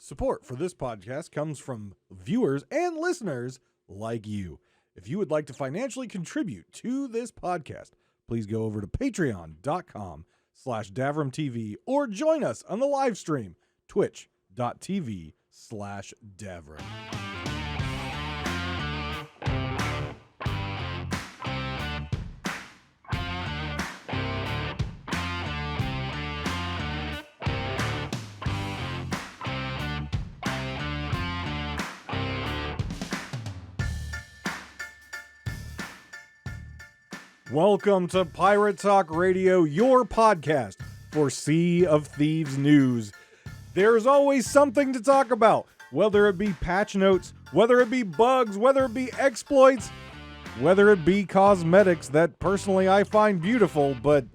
Support for this podcast comes from viewers and listeners like you. If you would like to financially contribute to this podcast, please go over to patreon.com/DavrimTV or join us on the live stream, twitch.tv/Davrim. Welcome to Pirate Talk Radio, your podcast for Sea of Thieves news. There's always something to talk about, whether it be patch notes, whether it be bugs, whether it be exploits, whether it be cosmetics that personally I find beautiful but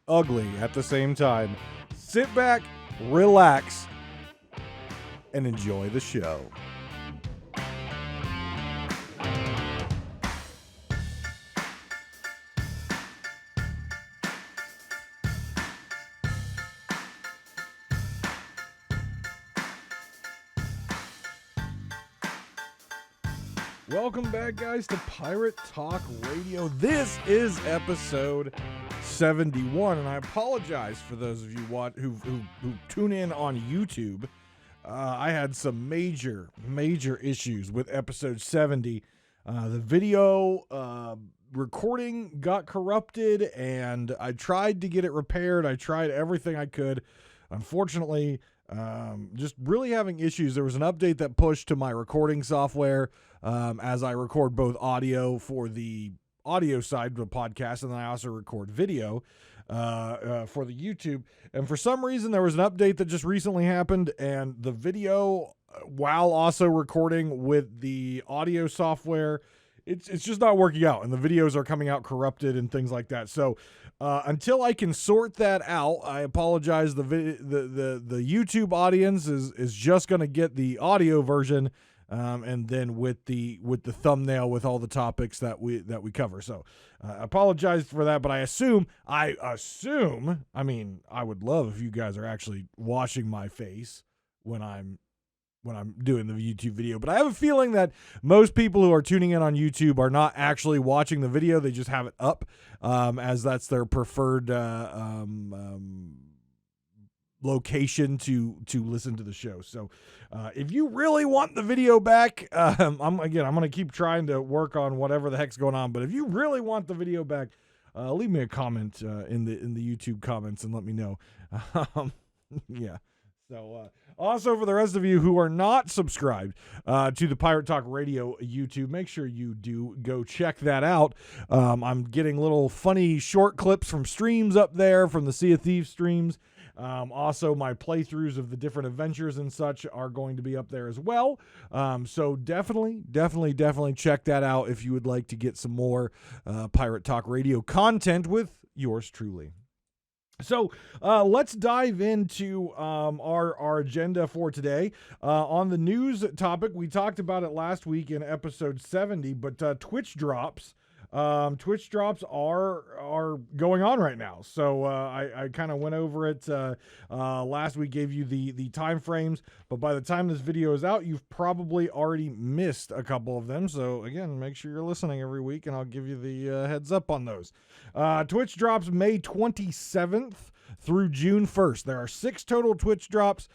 ugly at the same time. Sit back, relax, and enjoy the show. Welcome back, guys, to Pirate Talk Radio. This is episode 71, and I apologize for those of you who tune in on YouTube. I had some major issues with episode 70. The video recording got corrupted, and I tried to get it repaired. I tried everything I could. Unfortunately, just really having issues. There was an update that pushed to my recording software as I record both audio for the audio side of the podcast, and then I also record video for the YouTube. And for some reason, there was an update that just recently happened, and the video, while also recording with the audio software, it's just not working out, and the videos are coming out corrupted and things like that. So until I can sort that out, I apologize. The YouTube audience is just going to get the audio version, and then with the thumbnail with all the topics that we cover. So I apologize for that, but I assume. I mean, I would love if you guys are actually watching my face when I'm doing the YouTube video, but I have a feeling that most people who are tuning in on YouTube are not actually watching the video. They just have it up, as that's their preferred location to listen to the show. So if you really want the video back, I'm going to keep trying to work on whatever the heck's going on, but if you really want the video back, leave me a comment in the YouTube comments and let me know. Yeah. So, also for the rest of you who are not subscribed to the Pirate Talk Radio YouTube, make sure you do go check that out. I'm getting little funny short clips from streams up there, from the Sea of Thieves streams. Also, my playthroughs of the different adventures and such are going to be up there as well. So definitely check that out if you would like to get some more Pirate Talk Radio content with yours truly. So let's dive into our agenda for today. On the news topic, we talked about it last week in episode 70, but Twitch drops. Twitch drops are going on right now. So I kind of went over it last week, gave you the time frames, but by the time this video is out, you've probably already missed a couple of them. So again, make sure you're listening every week, and I'll give you the heads up on those. Twitch drops May 27th through June 1st. There are 6 total Twitch drops,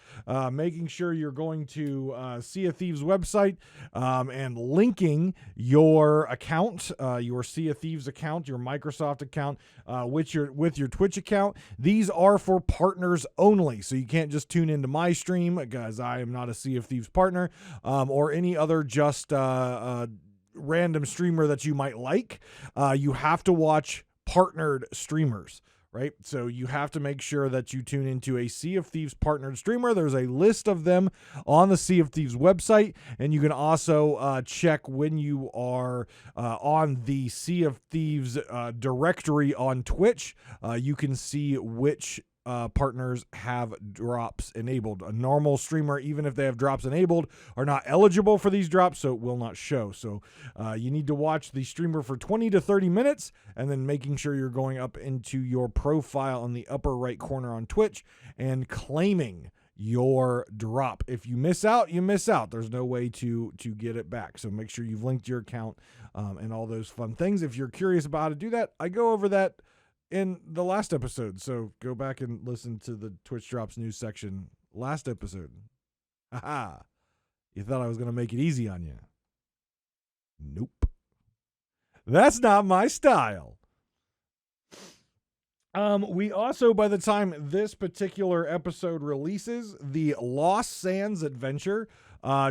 making sure you're going to Sea of Thieves website and linking your account, your Sea of Thieves account, your Microsoft account, with your Twitch account. These are for partners only, so you can't just tune into my stream, because I am not a Sea of Thieves partner, or any other just random streamer that you might like. You have to watch partnered streamers, right? So you have to make sure that you tune into a Sea of Thieves partnered streamer. There's a list of them on the Sea of Thieves website, and you can also check when you are on the Sea of Thieves directory on Twitch. You can see which partners have drops enabled. A normal streamer, even if they have drops enabled, are not eligible for these drops, so it will not show. So you need to watch the streamer for 20 to 30 minutes, and then making sure you're going up into your profile in the upper right corner on Twitch and claiming your drop. If you miss out, you miss out. There's no way to get it back. So make sure you've linked your account and all those fun things. If you're curious about how to do that, I go over that in the last episode. So go back and listen to the Twitch Drops news section last episode. Haha. You thought I was going to make it easy on you. Nope. That's not my style. We also, by the time this particular episode releases, the Lost Sands adventure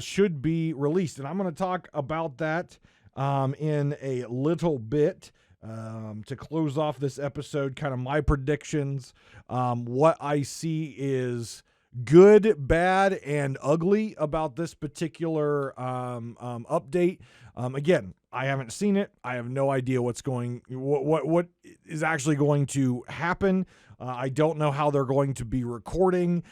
should be released. And I'm going to talk about that in a little bit to close off this episode, kind of my predictions. What I see is good, bad, and ugly about this particular update. Again, I haven't seen it. I have no idea what is actually going to happen. I don't know how they're going to be recording,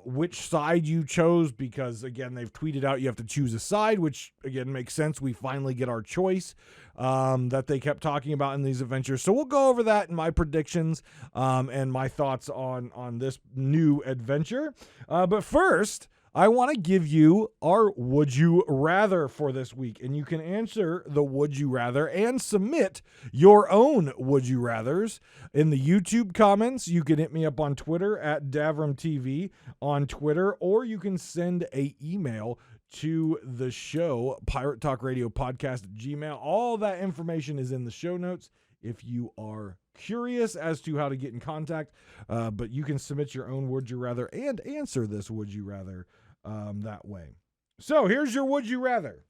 which side you chose, because again, they've tweeted out you have to choose a side, which again makes sense. We finally get our choice that they kept talking about in these adventures. So we'll go over that in my predictions and my thoughts on this new adventure. But first, I want to give you our Would You Rather for this week. And you can answer the Would You Rather and submit your own Would You Rathers in the YouTube comments. You can hit me up on Twitter at Davrim TV on Twitter, or you can send an email to the show, Pirate Talk Radio Podcast at Gmail. All that information is in the show notes if you are curious as to how to get in contact. But you can submit your own Would You Rather and answer this Would You Rather that way. So here's your Would You Rather.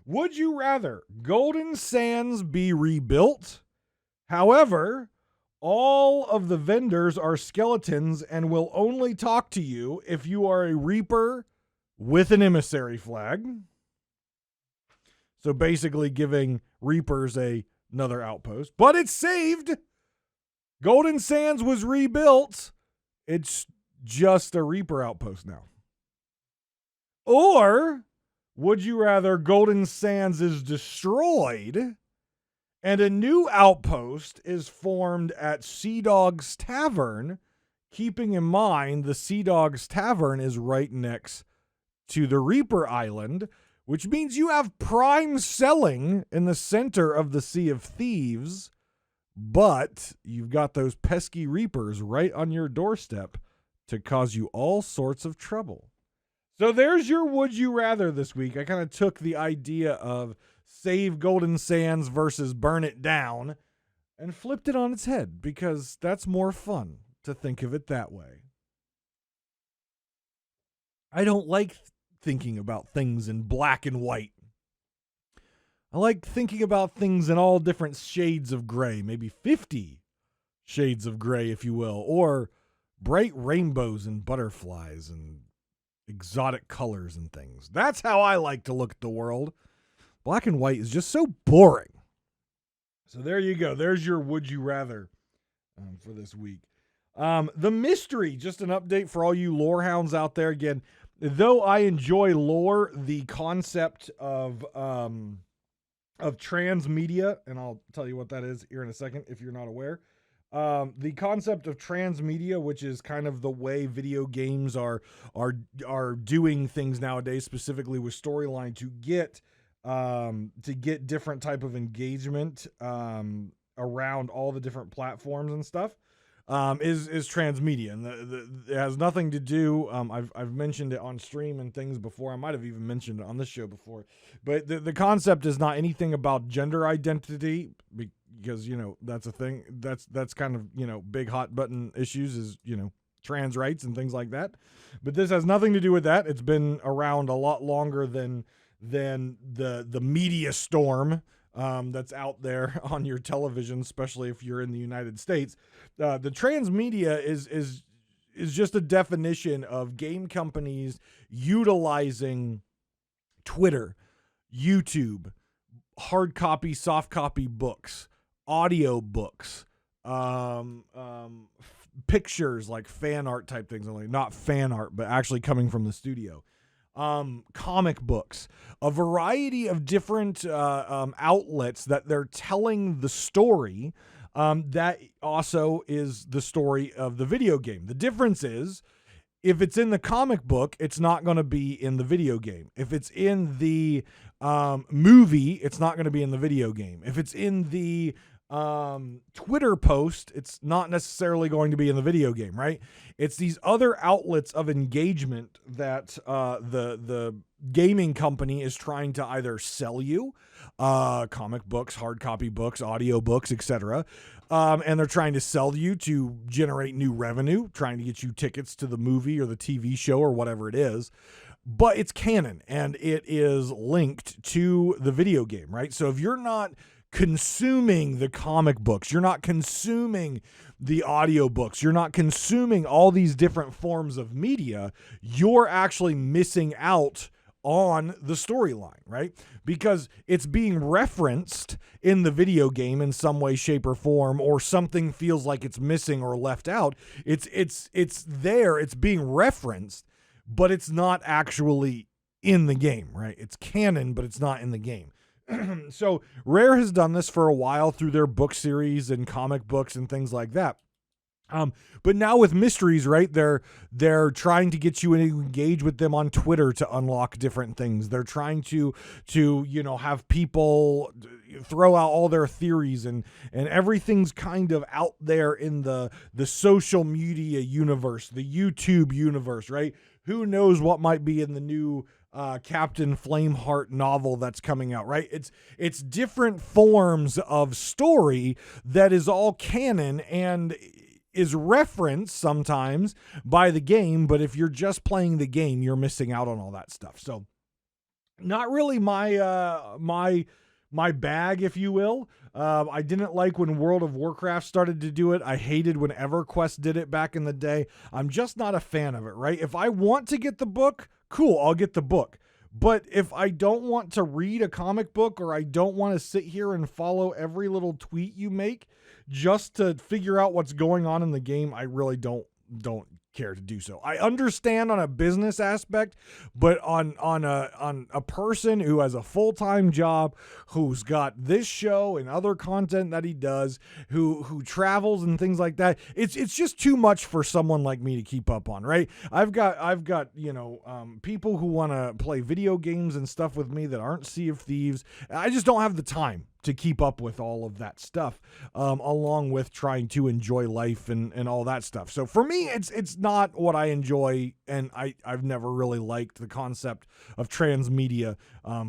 Would you rather Golden Sands be rebuilt? However, all of the vendors are skeletons and will only talk to you if you are a Reaper with an emissary flag. So basically giving Reapers another outpost. But it's saved. Golden Sands was rebuilt. It's just a Reaper outpost now. Or would you rather Golden Sands is destroyed and a new outpost is formed at Sea Dog's Tavern, keeping in mind the Sea Dog's Tavern is right next to the Reaper Island, which means you have prime selling in the center of the Sea of Thieves, but you've got those pesky Reapers right on your doorstep to cause you all sorts of trouble. So there's your Would You Rather this week. I kind of took the idea of save Golden Sands versus burn it down and flipped it on its head, because that's more fun to think of it that way. I don't like thinking about things in black and white. I like thinking about things in all different shades of gray, maybe 50 shades of gray, if you will, or bright rainbows and butterflies and exotic colors and things. That's how I like to look at the world. Black and white is just so boring. So there you go. There's your Would You Rather for this week. The mystery, just an update for all you lore hounds out there. Again, though I enjoy lore, the concept of transmedia, and I'll tell you what that is here in a second if you're not aware. The concept of transmedia, which is kind of the way video games are doing things nowadays, specifically with storyline to get different type of engagement around all the different platforms and stuff, is transmedia, and it has nothing to do. I've mentioned it on stream and things before. I might have even mentioned it on this show before, but the concept is not anything about gender identity, because that's a thing. That's kind of big hot button issues is trans rights and things like that. But this has nothing to do with that. It's been around a lot longer than the media storm that's out there on your television, especially if you're in the United States. The transmedia is just a definition of game companies utilizing Twitter, YouTube, hard copy, soft copy books, audio books, pictures like fan art type things, only not fan art, but actually coming from the studio. Comic books, a variety of different outlets that they're telling the story that also is the story of the video game. The difference is if it's in the comic book, it's not going to be in the video game. If it's in the movie, it's not going to be in the video game. If it's in the Twitter post, it's not necessarily going to be in the video game, right? It's these other outlets of engagement that the gaming company is trying to either sell you, comic books, hard copy books, audio books, etc. And they're trying to sell you to generate new revenue, trying to get you tickets to the movie or the TV show or whatever it is. But it's canon and it is linked to the video game, right? So if you're not consuming the comic books, you're not consuming the audiobooks, you're not consuming all these different forms of media, you're actually missing out on the storyline, right? Because it's being referenced in the video game in some way, shape, or form, or something feels like it's missing or left out. It's there, it's being referenced, but it's not actually in the game, right? It's canon, but it's not in the game. So Rare has done this for a while through their book series and comic books and things like that. But now with mysteries, right, they're trying to get you to engage with them on Twitter to unlock different things. They're trying to have people throw out all their theories, and everything's kind of out there in the social media universe, the YouTube universe, right? Who knows what might be in the new Captain Flameheart novel that's coming out, right? It's different forms of story that is all canon and is referenced sometimes by the game, but if you're just playing the game, you're missing out on all that stuff. So not really my bag, if you will. I didn't like when World of Warcraft started to do it. I hated when EverQuest did it back in the day. I'm just not a fan of it, right? If I want to get the book, cool, I'll get the book. But if I don't want to read a comic book, or I don't want to sit here and follow every little tweet you make just to figure out what's going on in the game, I really don't care to do so. I understand on a business aspect, but on a person who has a full-time job, who's got this show and other content that he does, who travels and things like that, it's just too much for someone like me to keep up on, right? I've got people who want to play video games and stuff with me that aren't Sea of Thieves. I just don't have the time to keep up with all of that stuff, along with trying to enjoy life and all that stuff. So for me, it's not what I enjoy, and I've never really liked the concept of transmedia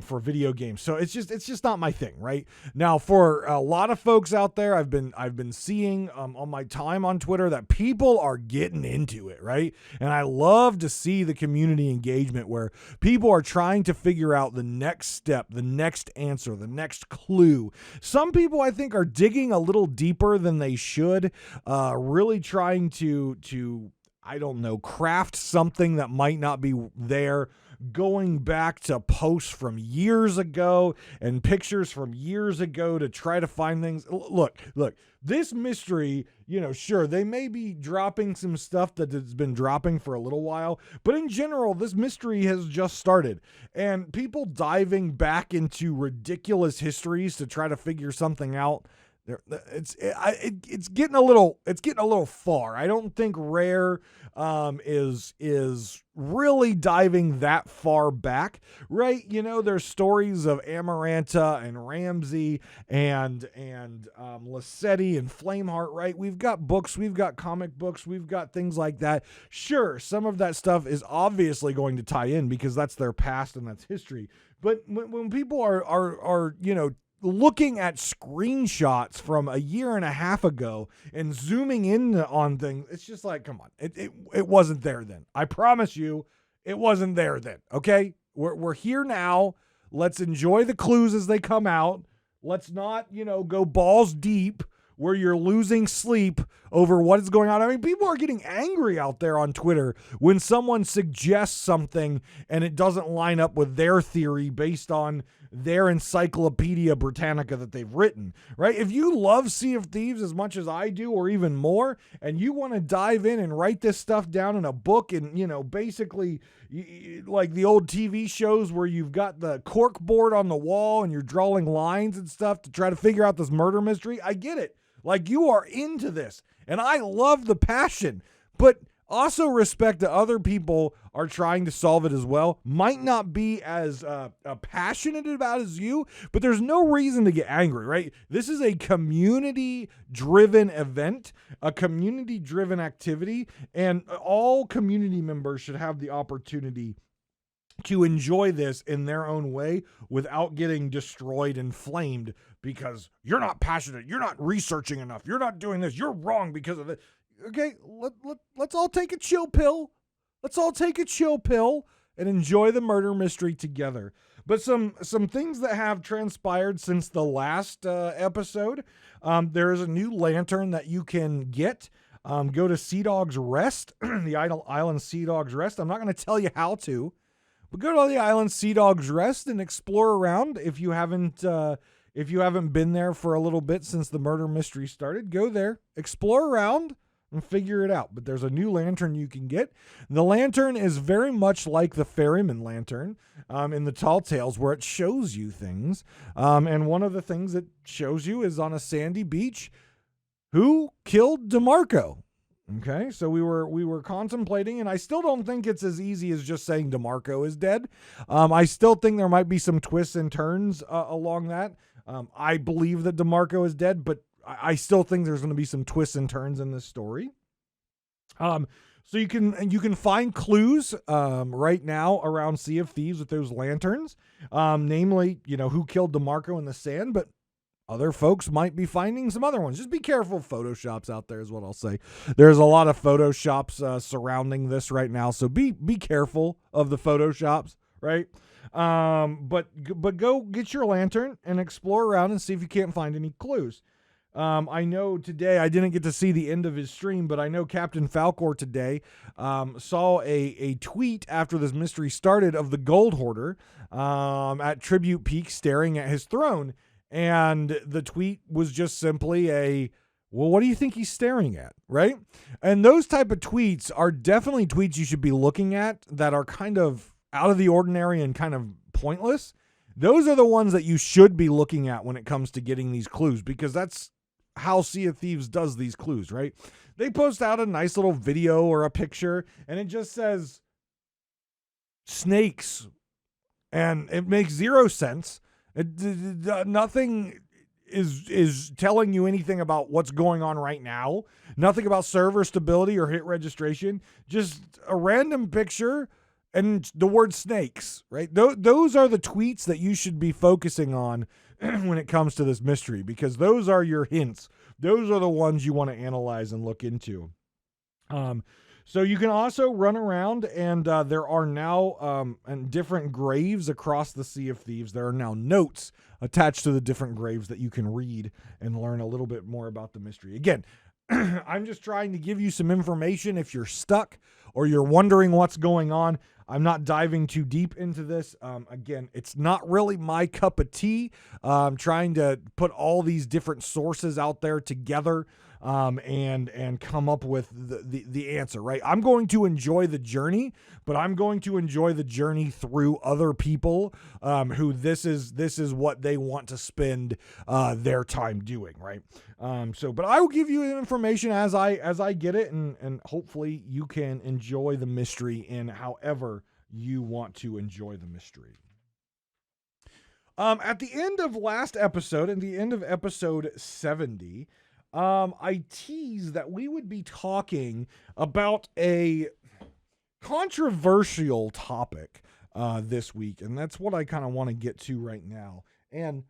for video games. So it's just not my thing, right? Now, for a lot of folks out there, I've been seeing on my time on Twitter that people are getting into it, right? And I love to see the community engagement where people are trying to figure out the next step, the next answer, the next clue. Some people, I think, are digging a little deeper than they should, really trying to I don't know, craft something that might not be there, going back to posts from years ago and pictures from years ago to try to find things. Look, this mystery, sure, they may be dropping some stuff that has been dropping for a little while, but in general, this mystery has just started, and people diving back into ridiculous histories to try to figure something out, it's getting a little far. I don't think Rare is really diving that far back, right? There's stories of Amaranta and Ramsey and Lassetti and Flameheart, right? We've got books, we've got comic books, we've got things like that. Sure, some of that stuff is obviously going to tie in because that's their past and that's history. But when people are looking at screenshots from a year and a half ago and zooming in on things, it's just like, come on, it wasn't there then. I promise you, it wasn't there then. Okay, we're here now. Let's enjoy the clues as they come out. Let's not, go balls deep where you're losing sleep over what is going on. I mean, people are getting angry out there on Twitter when someone suggests something and it doesn't line up with their theory based on their Encyclopedia Britannica that they've written, right? If you love Sea of Thieves as much as I do, or even more, and you want to dive in and write this stuff down in a book and, basically like the old TV shows where you've got the cork board on the wall and you're drawing lines and stuff to try to figure out this murder mystery, I get it. Like, you are into this, and I love the passion, but Also respect that other people are trying to solve it as well. Might not be as passionate about as you, but there's no reason to get angry, right? This is a community-driven event, a community-driven activity, and all community members should have the opportunity to enjoy this in their own way without getting destroyed and flamed because you're not passionate, you're not researching enough, you're not doing this, you're wrong because of it. Okay, let's all take a chill pill. Let's all take a chill pill and enjoy the murder mystery together. But some things that have transpired since the last episode. There is a new lantern that you can get. Go to Sea Dog's Rest, the island Sea Dog's Rest. I'm not going to tell you how to, but go to the island Sea Dog's Rest and explore around. If you haven't been there for a little bit since the murder mystery started, go there, explore around, and figure it out. But there's a new lantern you can get. The lantern is very much like the ferryman lantern in the Tall Tales, where it shows you things. And one of the things it shows you is on a sandy beach, who killed DeMarco. Okay, so we were contemplating, and I still don't think it's as easy as just saying DeMarco is dead. I still think there might be some twists and turns along that. I believe that DeMarco is dead, but I still think there's going to be some twists and turns in this story. So you can find clues right now around Sea of Thieves with those lanterns, namely, who killed DeMarco in the sand, but other folks might be finding some other ones. Just be careful of Photoshops out there is what I'll say. There's a lot of Photoshops surrounding this right now, so be careful of the Photoshops, right? But go get your lantern and explore around and see if you can't find any clues. I know today I didn't get to see the end of his stream, but I know Captain Falcor today saw a tweet after this mystery started of the Gold Hoarder at Tribute Peak staring at his throne. And the tweet was just simply well, what do you think he's staring at, right? And those type of tweets are definitely tweets you should be looking at that are kind of out of the ordinary and kind of pointless. Those are the ones that you should be looking at when it comes to getting these clues, because that's how Sea of Thieves does these clues, right? They post out a nice little video or a picture, and it just says snakes, and it makes zero sense. Nothing is telling you anything about what's going on right now. Nothing about server stability or hit registration. Just a random picture and the word snakes, right? Those are the tweets that you should be focusing on when it comes to this mystery, because those are your hints. Those are the ones you want to analyze and look into. So you can also run around, and there are now different graves across the Sea of Thieves. There are now notes attached to the different graves that you can read and learn a little bit more about the mystery. Again, I'm just trying to give you some information if you're stuck or you're wondering what's going on. I'm not diving too deep into this. Again, it's not really my cup of tea. I'm trying to put all these different sources out there together and come up with the answer, right? I'm going to enjoy the journey, but I'm going to enjoy the journey through other people who this is what they want to spend their time doing, right? But I will give you information as I get it, and hopefully you can enjoy the mystery in however you want to enjoy the mystery. At the end of last episode, and the end of episode 70, I teased that we would be talking about a controversial topic this week, and that's what I kind of want to get to right now. And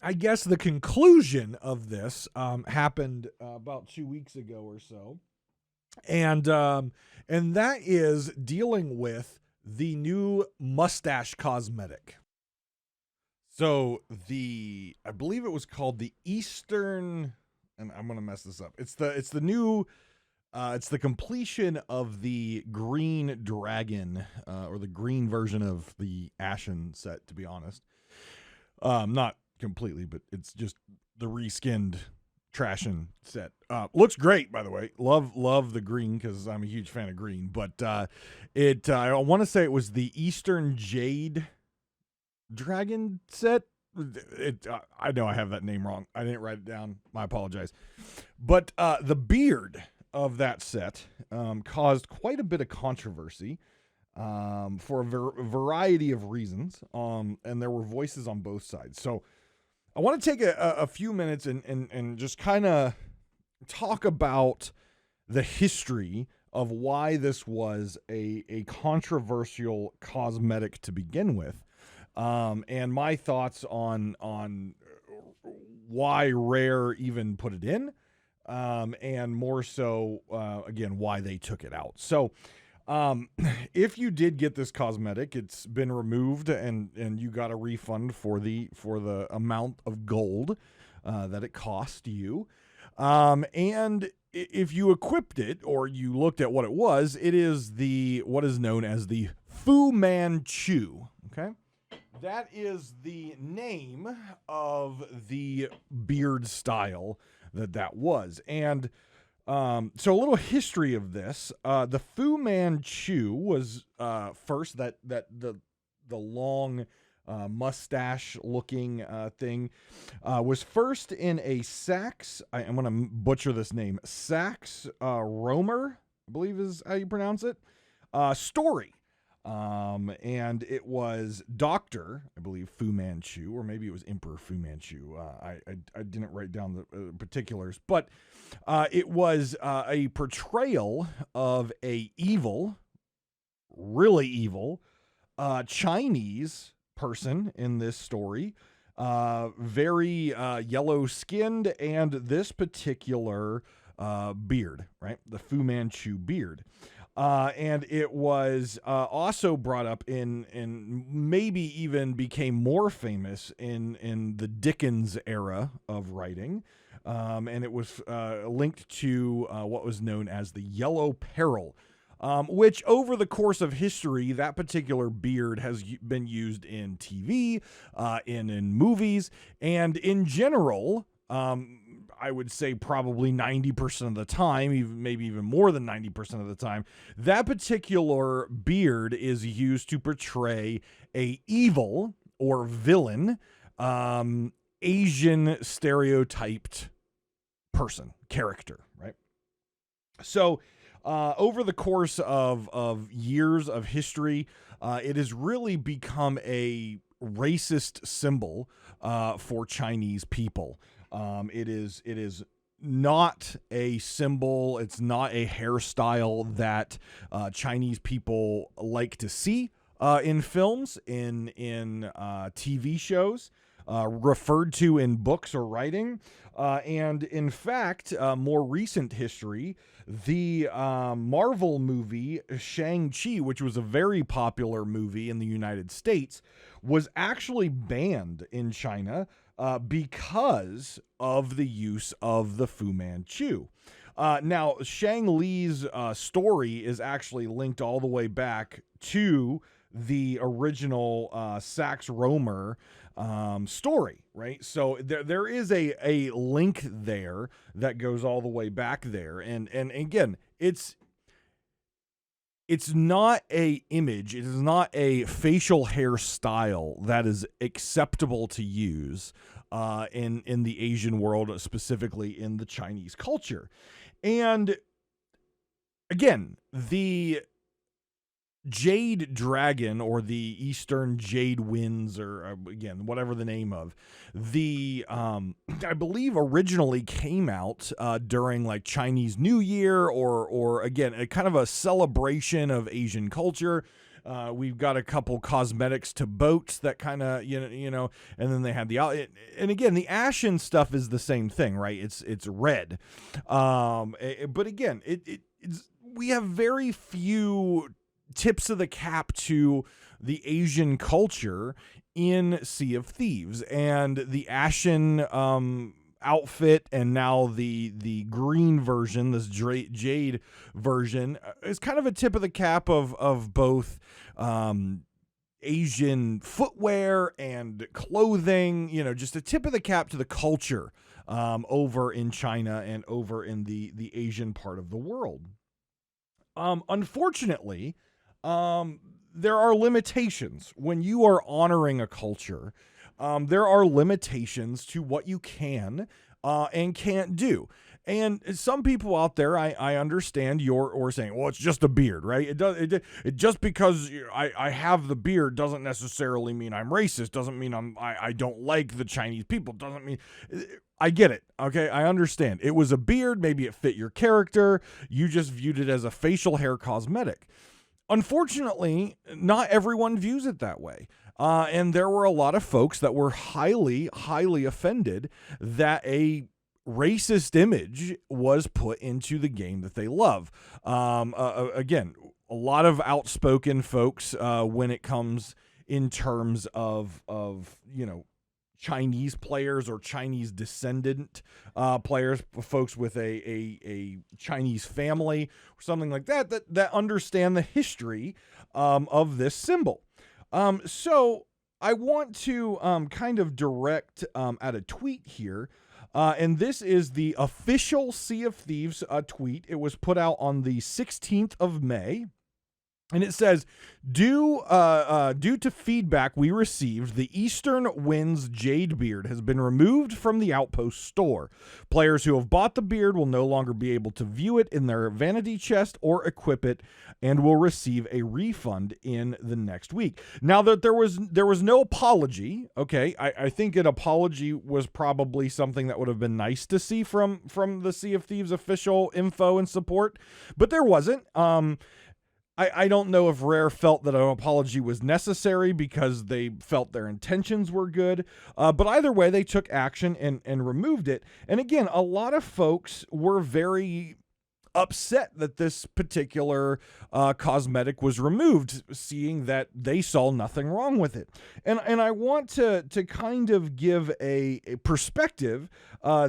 I guess the conclusion of this happened about 2 weeks ago or so, and that is dealing with the new mustache cosmetic. So I believe it was called the Eastern, and I'm going to mess this up. It's the new, it's the completion of the green dragon, or the green version of the Ashen set, to be honest. Not completely, but it's just the reskinned Trashin set. Looks great, by the way. Love the green, because I'm a huge fan of green, but I want to say it was the Eastern Jade Dragon set. I know I have that name wrong. I didn't write it down. I apologize. But the beard of that set caused quite a bit of controversy for a variety of reasons, and there were voices on both sides. So I want to take a few minutes and just kind of talk about the history of why this was a controversial cosmetic to begin with, and my thoughts on why Rare even put it in, and more so, again, why they took it out. So if you did get this cosmetic, it's been removed and you got a refund for the amount of gold that it cost you. And if you equipped it or you looked at what it was, it is what is known as the Fu Manchu. Okay. That is the name of the beard style that was. And so a little history of this. The Fu Manchu was first that the long mustache looking thing was first in a Sax. I'm going to butcher this name. Sax Romer, I believe is how you pronounce it. Story. And it was Dr. I believe Fu Manchu, or maybe it was Emperor Fu Manchu. I didn't write down the particulars, but it was a portrayal of a evil, really evil, Chinese person in this story, very yellow skinned, and this particular beard, right? The Fu Manchu beard. And it was also brought up in maybe even became more famous in the Dickens era of writing. And it was linked to what was known as the Yellow Peril, which over the course of history, that particular beard has been used in TV, in movies, and in general, I would say probably 90% of the time, even maybe even more than 90% of the time, that particular beard is used to portray a evil or villain, Asian stereotyped person, character, right? So over the course of years of history, it has really become a racist symbol for Chinese people. It is not a symbol. It's not a hairstyle that Chinese people like to see in films, in TV shows, referred to in books or writing. And in fact, more recent history, the Marvel movie Shang-Chi, which was a very popular movie in the United States, was actually banned in China because of the use of the Fu Manchu. Now, Shang Li's story is actually linked all the way back to the original Sax Romer story, right? So there is a link there that goes all the way back there. And again, it's not a image. It is not a facial hairstyle that is acceptable to use in the Asian world, specifically in the Chinese culture. And again, the Jade Dragon, or the Eastern Jade Winds, or again, whatever the name of the, I believe originally came out during like Chinese New Year, or again, a kind of a celebration of Asian culture. We've got a couple cosmetics to boats that kind of, you know, and then they had and again, the ashen stuff is the same thing, right? It's red. But again, we have very few tips of the cap to the Asian culture in Sea of Thieves, and the ashen outfit, and now the green version, this jade version, is kind of a tip of the cap of both Asian footwear and clothing, you know, just a tip of the cap to the culture over in China and over in the Asian part of the world. Unfortunately, there are limitations when you are honoring a culture. There are limitations to what you can and can't do. And some people out there, I understand you're saying, well, it's just a beard, right? It just because I have the beard doesn't necessarily mean I'm racist. Doesn't mean I don't like the Chinese people. Doesn't mean. I get it. Okay, I understand. It was a beard. Maybe it fit your character. You just viewed it as a facial hair cosmetic. Unfortunately, not everyone views it that way. And there were a lot of folks that were highly, highly offended that a racist image was put into the game that they love. Again, a lot of outspoken folks when it comes in terms of Chinese players or Chinese descendant players, folks with a Chinese family or something like that understand the history of this symbol. So I want to kind of direct at a tweet here. And this is the official Sea of Thieves tweet. It was put out on the 16th of May. And it says, due to feedback we received, the Eastern Winds Jade Beard has been removed from the Outpost store. Players who have bought the beard will no longer be able to view it in their vanity chest or equip it, and will receive a refund in the next week. Now that there was no apology, okay, I think an apology was probably something that would have been nice to see from the Sea of Thieves official info and support, but there wasn't. I don't know if Rare felt that an apology was necessary because they felt their intentions were good. But either way, they took action and removed it. And again, a lot of folks were very upset that this particular cosmetic was removed, seeing that they saw nothing wrong with it. And I want to kind of give a perspective.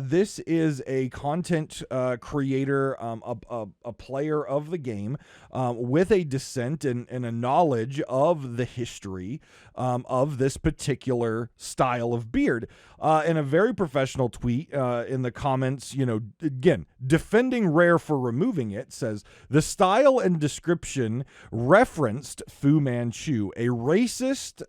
This is a content creator, a player of the game with a descent and a knowledge of the history of this particular style of beard. In a very professional tweet in the comments, again, defending Rare for removing it, says, the style and description referenced Fu Manchu, a racist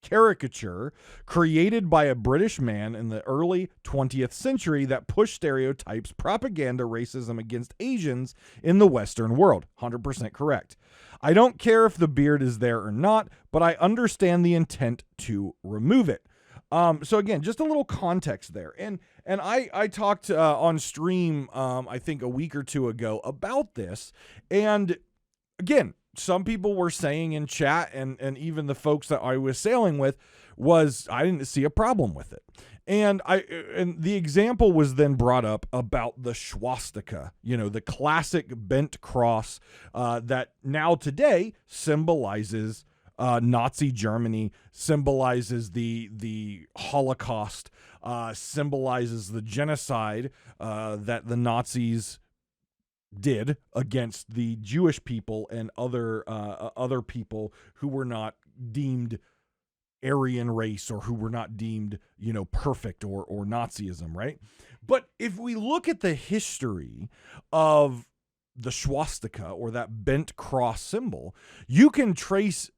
caricature created by a British man in the early 20th century that pushed stereotypes, propaganda, racism against Asians in the Western world. 100% correct. I don't care if the beard is there or not, but I understand the intent to remove it. So again, just a little context there. And I talked on stream, I think a week or two ago about this. And again, some people were saying in chat, and even the folks that I was sailing with, was I didn't see a problem with it. And the example was then brought up about the swastika, the classic bent cross that now today symbolizes Nazi Germany, symbolizes the Holocaust, symbolizes the genocide that the Nazis did against the Jewish people and other people who were not deemed Aryan race or who were not deemed, perfect or Nazism, right? But if we look at the history of the swastika or that bent cross symbol, you can trace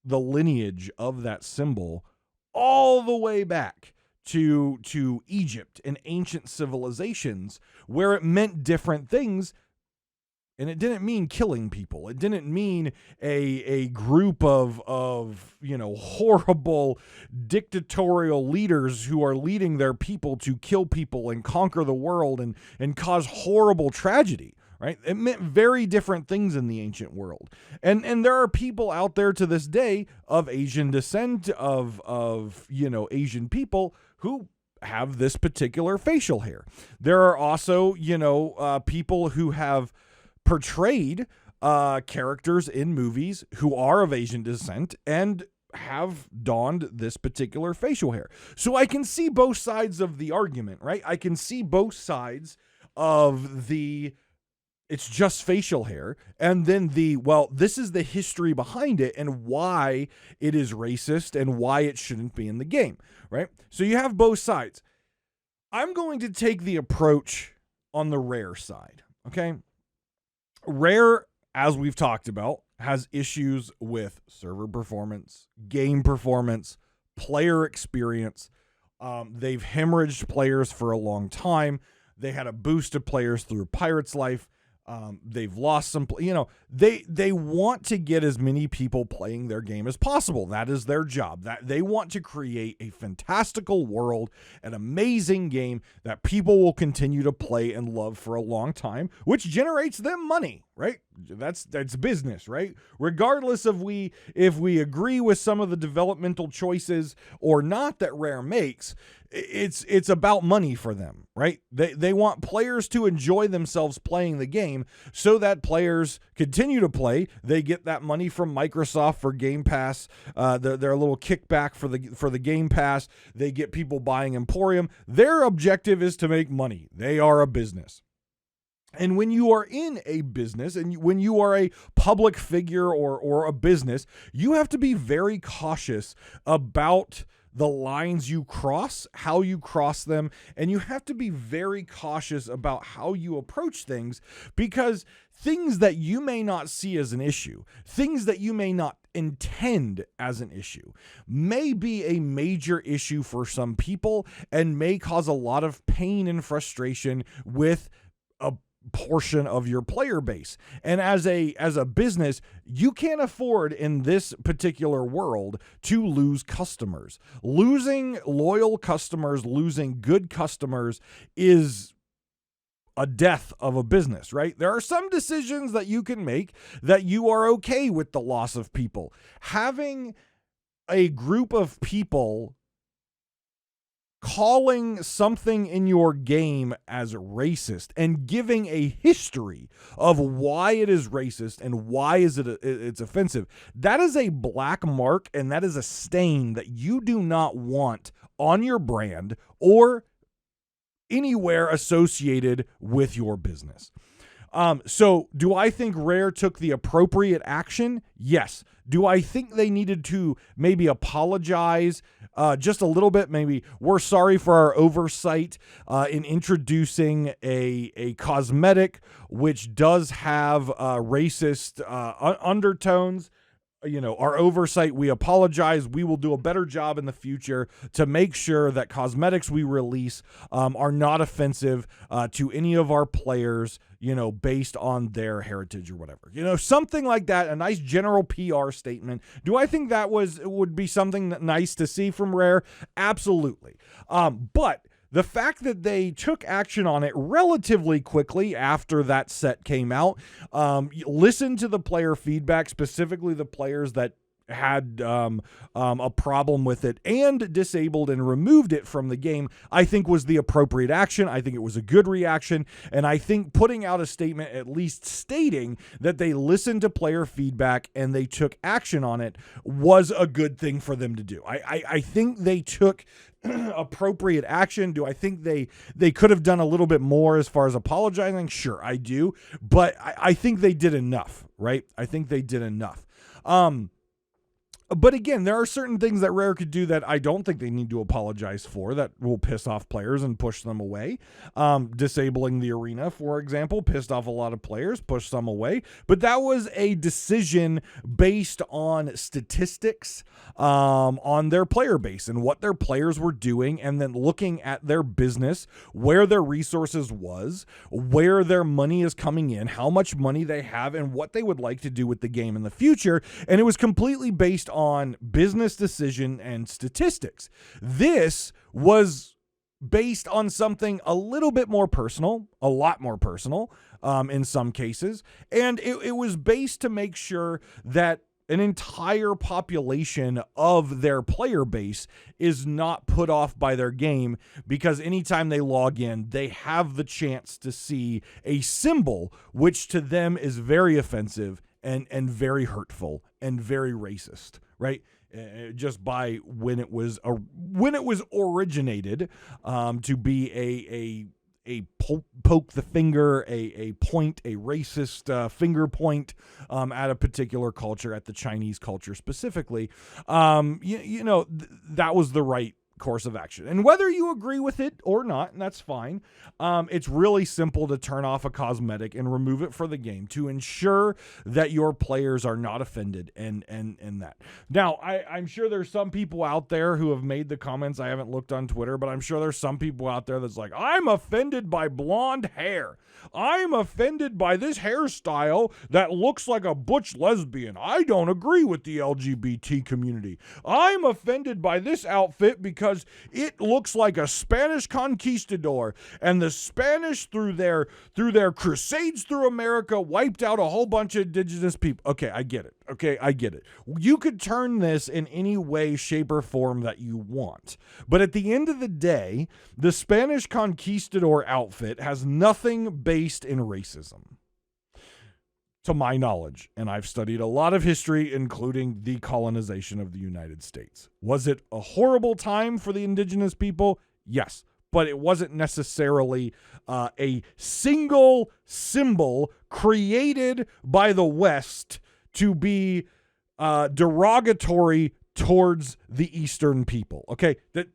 the lineage of that symbol all the way back to Egypt and ancient civilizations where it meant different things. And it didn't mean killing people. It didn't mean a group of horrible dictatorial leaders who are leading their people to kill people and conquer the world and cause horrible tragedy, right? It meant very different things in the ancient world. And there are people out there to this day of Asian descent, of Asian people who have this particular facial hair. There are also, people who have portrayed characters in movies who are of Asian descent and have donned this particular facial hair. So I can see both sides of the argument, right? I can see both sides of it's just facial hair, and then this is the history behind it and why it is racist and why it shouldn't be in the game, right? So you have both sides. I'm going to take the approach on the Rare side, okay? Rare, as we've talked about, has issues with server performance, game performance, player experience. They've hemorrhaged players for a long time. They had a boost of players through Pirate's Life. They've lost some, they want to get as many people playing their game as possible. That is their job. That they want to create a fantastical world, an amazing game that people will continue to play and love for a long time, which generates them money, right? That's business, right? Regardless of if we agree with some of the developmental choices or not that Rare makes, it's about money for them, right? They want players to enjoy themselves playing the game so that players continue to play. They get that money from Microsoft for Game Pass, their little kickback for the Game Pass. They get people buying Emporium. Their objective is to make money. They are a business. And when you are in a business and when you are a public figure or a business, you have to be very cautious about the lines you cross, how you cross them, and you have to be very cautious about how you approach things, because things that you may not see as an issue, things that you may not intend as an issue, may be a major issue for some people and may cause a lot of pain and frustration with a portion of your player base. And as a business, you can't afford in this particular world to lose customers. Losing loyal customers, losing good customers is a death of a business, right? There are some decisions that you can make that you are okay with the loss of people. Having a group of people calling something in your game as racist and giving a history of why it is racist and why it's offensive, that is a black mark, and that is a stain that you do not want on your brand or anywhere associated with your business. So do I think Rare took the appropriate action? Yes. Do I think they needed to maybe apologize just a little bit? Maybe we're sorry for our oversight in introducing a cosmetic which does have racist undertones. Our oversight, we apologize. We will do a better job in the future to make sure that cosmetics we release are not offensive to any of our players, based on their heritage or whatever. Something like that, a nice general PR statement. Do I think that would be something nice to see from Rare? Absolutely. But the fact that they took action on it relatively quickly after that set came out, listen to the player feedback, specifically the players that had a problem with it and disabled and removed it from the game, I think was the appropriate action. I think it was a good reaction. And I think putting out a statement, at least stating that they listened to player feedback and they took action on it, was a good thing for them to do. I think they took appropriate action. Do I think they could have done a little bit more as far as apologizing? Sure, I do. But I think they did enough, right? I think they did enough. But again, there are certain things that Rare could do that I don't think they need to apologize for that will piss off players and push them away. Disabling the arena, for example, pissed off a lot of players, pushed some away. But that was a decision based on statistics on their player base and what their players were doing, and then looking at their business, where their resources was, where their money is coming in, how much money they have, and what they would like to do with the game in the future. And it was completely based on business decision and statistics. This was based on something a little bit more personal, a lot more personal in some cases. And it was based to make sure that an entire population of their player base is not put off by their game, because anytime they log in, they have the chance to see a symbol, which to them is very offensive and very hurtful and very racist, right? Just by when it was originated to be a poke the finger, a point, a racist finger point at a particular culture, at the Chinese culture specifically. That was the right course of action. And whether you agree with it or not, and that's fine, it's really simple to turn off a cosmetic and remove it for the game to ensure that your players are not offended and that. Now, I'm sure there's some people out there who have made the comments. I haven't looked on Twitter, but I'm sure there's some people out there that's like, I'm offended by blonde hair. I'm offended by this hairstyle that looks like a butch lesbian. I don't agree with the LGBT community. I'm offended by this outfit because it looks like a Spanish conquistador, and the Spanish through their crusades through America wiped out a whole bunch of indigenous people. Okay, I get it. Okay, I get it. You could turn this in any way, shape, or form that you want. But at the end of the day, the Spanish conquistador outfit has nothing based in racism, to my knowledge. And I've studied a lot of history, including the colonization of the United States. Was it a horrible time for the indigenous people? Yes. But it wasn't necessarily a single symbol created by the West to be derogatory towards the Eastern people. Okay, that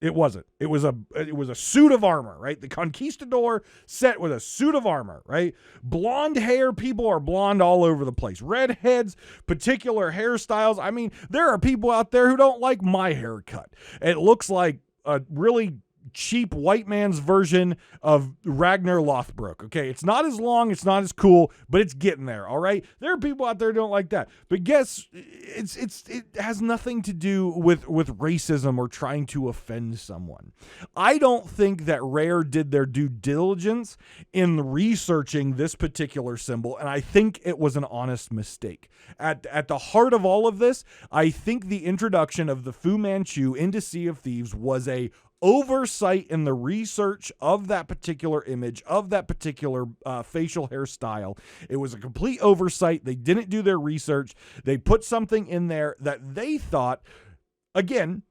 it wasn't. It was a suit of armor, right? The conquistador set with a suit of armor, right? Blonde hair, people are blonde all over the place. Redheads, particular hairstyles. I mean, there are people out there who don't like my haircut. It looks like a really cheap white man's version of Ragnar Lothbrok. Okay, it's not as long, it's not as cool, but it's getting there. All right, there are people out there who don't like that, but guess it has nothing to do with racism or trying to offend someone. I don't think that Rare did their due diligence in researching this particular symbol, and I think it was an honest mistake. At the heart of all of this, I think the introduction of the Fu Manchu into Sea of Thieves was a oversight in the research of that particular image, of that particular facial hairstyle. It was a complete oversight. They didn't do their research. They put something in there that they thought, again,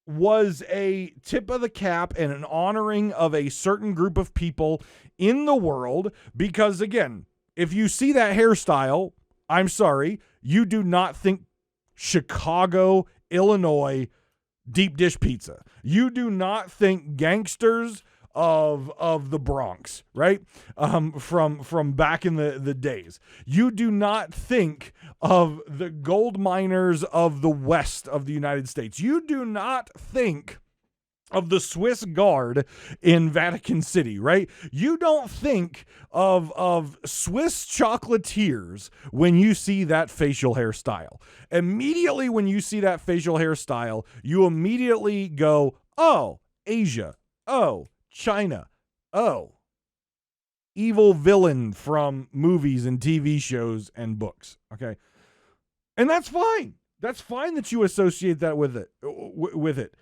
was a tip of the cap and an honoring of a certain group of people in the world. Because, again, if you see that hairstyle, I'm sorry, you do not think Chicago, Illinois deep dish pizza. You do not think gangsters of the Bronx, right? From back in the days. You do not think of the gold miners of the west of the United States. You do not think of the Swiss Guard in Vatican City, right? You don't think of Swiss chocolatiers when you see that facial hairstyle. Immediately when you see that facial hairstyle, you immediately go, oh, Asia. Oh, China. Oh, evil villain from movies and TV shows and books, okay? And that's fine. That's fine that you associate that with it.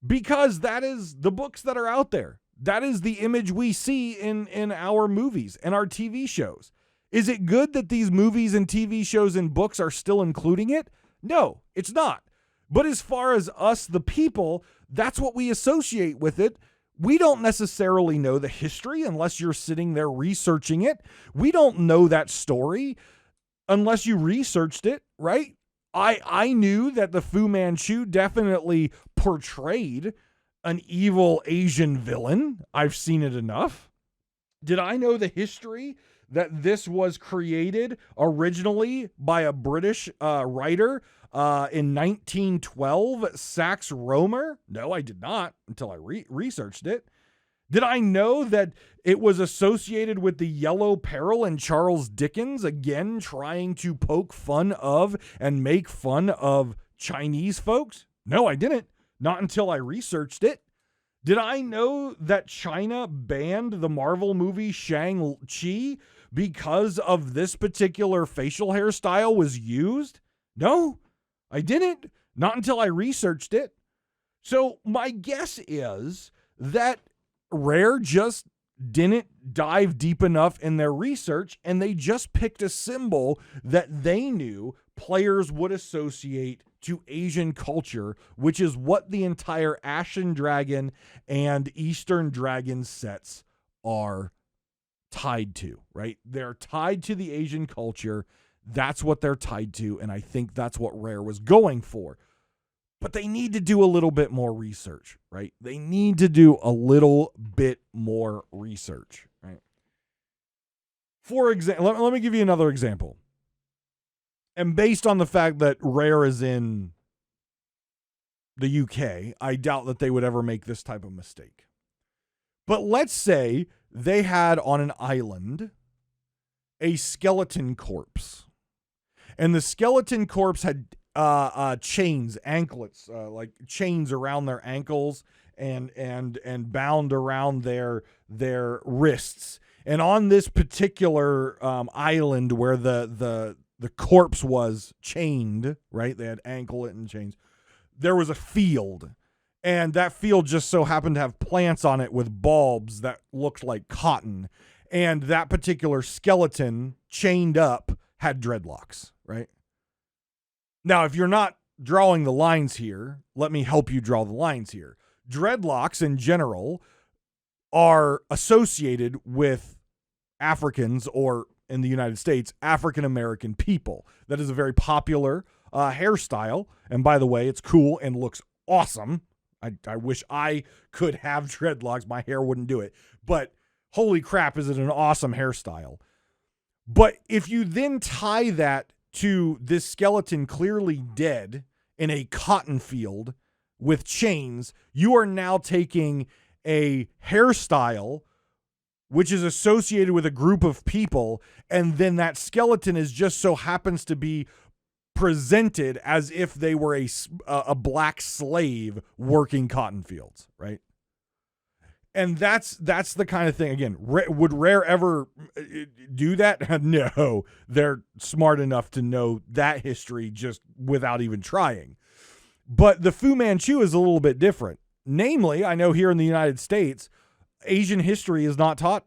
Because that is the books that are out there. That is the image we see in our movies and our TV shows. Is it good that these movies and TV shows and books are still including it? No, it's not. But as far as us, the people, that's what we associate with it. We don't necessarily know the history unless you're sitting there researching it. We don't know that story unless you researched it, right? I knew that the Fu Manchu definitely portrayed an evil Asian villain. I've seen it enough. Did I know the history that this was created originally by a British writer in 1912, Sax Rohmer? No, I did not until I researched it. Did I know that it was associated with the Yellow Peril and Charles Dickens, again trying to poke fun of and make fun of Chinese folks? No, I didn't. Not until I researched it. Did I know that China banned the Marvel movie Shang-Chi because of this particular facial hairstyle was used? No, I didn't. Not until I researched it. So my guess is that Rare just didn't dive deep enough in their research, and they just picked a symbol that they knew players would associate to Asian culture, which is what the entire Ashen Dragon and Eastern Dragon sets are tied to, right? They're tied to the Asian culture. That's what they're tied to, and I think that's what Rare was going for. But they need to do a little bit more research, right? They need to do a little bit more research, right? For example, let me give you another example. And based on the fact that Rare is in the UK, I doubt that they would ever make this type of mistake. But let's say they had on an island a skeleton corpse. And the skeleton corpse had chains, anklets, like chains around their ankles and bound around their wrists. And on this particular island where the corpse was chained, right? They had anklet and chains. There was a field, and that field just so happened to have plants on it with bulbs that looked like cotton. And that particular skeleton chained up had dreadlocks, right? Now, if you're not drawing the lines here, let me help you draw the lines here. Dreadlocks in general are associated with Africans, or in the United States, African American people. That is a very popular hairstyle. And by the way, it's cool and looks awesome. I wish I could have dreadlocks. My hair wouldn't do it. But holy crap, is it an awesome hairstyle. But if you then tie that to this skeleton clearly dead in a cotton field with chains, you are now taking a hairstyle which is associated with a group of people, and then that skeleton is just so happens to be presented as if they were a black slave working cotton fields, right? And that's the kind of thing. Again, would Rare ever do that? No, they're smart enough to know that history just without even trying. But the Fu Manchu is a little bit different. Namely, I know here in the United States, Asian history is not taught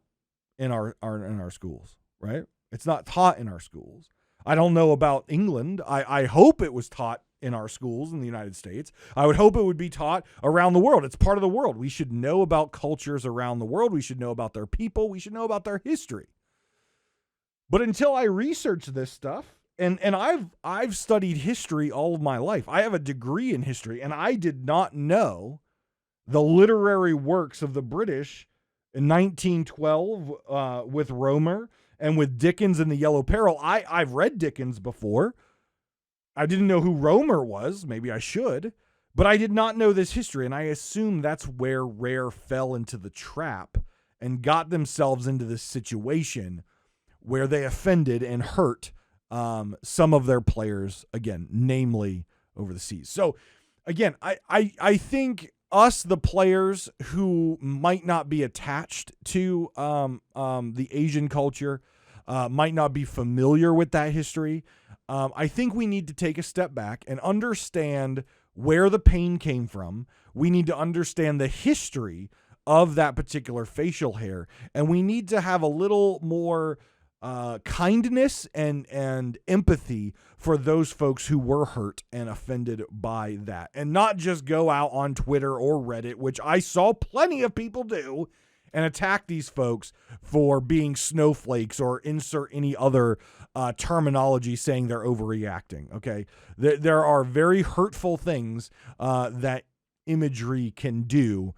in our schools, right? It's not taught in our schools. I don't know about England. I hope it was taught in our schools in the United States. I would hope it would be taught around the world. It's part of the world. We should know about cultures around the world. We should know about their people. We should know about their history. But until I researched this stuff, and I've studied history all of my life. I have a degree in history, and I did not know the literary works of the British in 1912 with Romer and with Dickens and the Yellow Peril. I've read Dickens before. I didn't know who Romer was. Maybe I should. But I did not know this history, and I assume that's where Rare fell into the trap and got themselves into this situation where they offended and hurt some of their players, again, namely over the seas. So, again, I think us, the players who might not be attached to the Asian culture, might not be familiar with that history, I think we need to take a step back and understand where the pain came from. We need to understand the history of that particular facial hair, and we need to have a little more kindness and empathy for those folks who were hurt and offended by that, and not just go out on Twitter or Reddit, which I saw plenty of people do, and attack these folks for being snowflakes or insert any other terminology saying they're overreacting. Okay, there are very hurtful things that imagery can do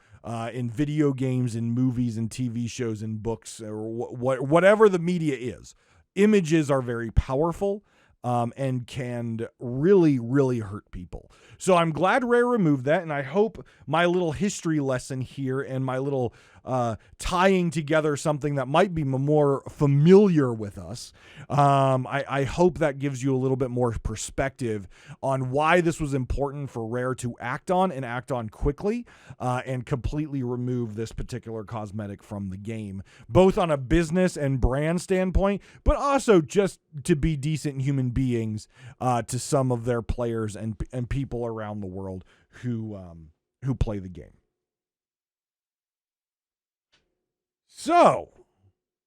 in video games, in movies, and TV shows, and books, or whatever the media is. Images are very powerful and can really, really hurt people. So I'm glad Rare removed that, and I hope my little history lesson here and my little tying together something that might be more familiar with us, I hope that gives you a little bit more perspective on why this was important for Rare to act on, and act on quickly, and completely remove this particular cosmetic from the game, both on a business and brand standpoint, but also just to be decent human beings to some of their players and people around the world who play the game. So,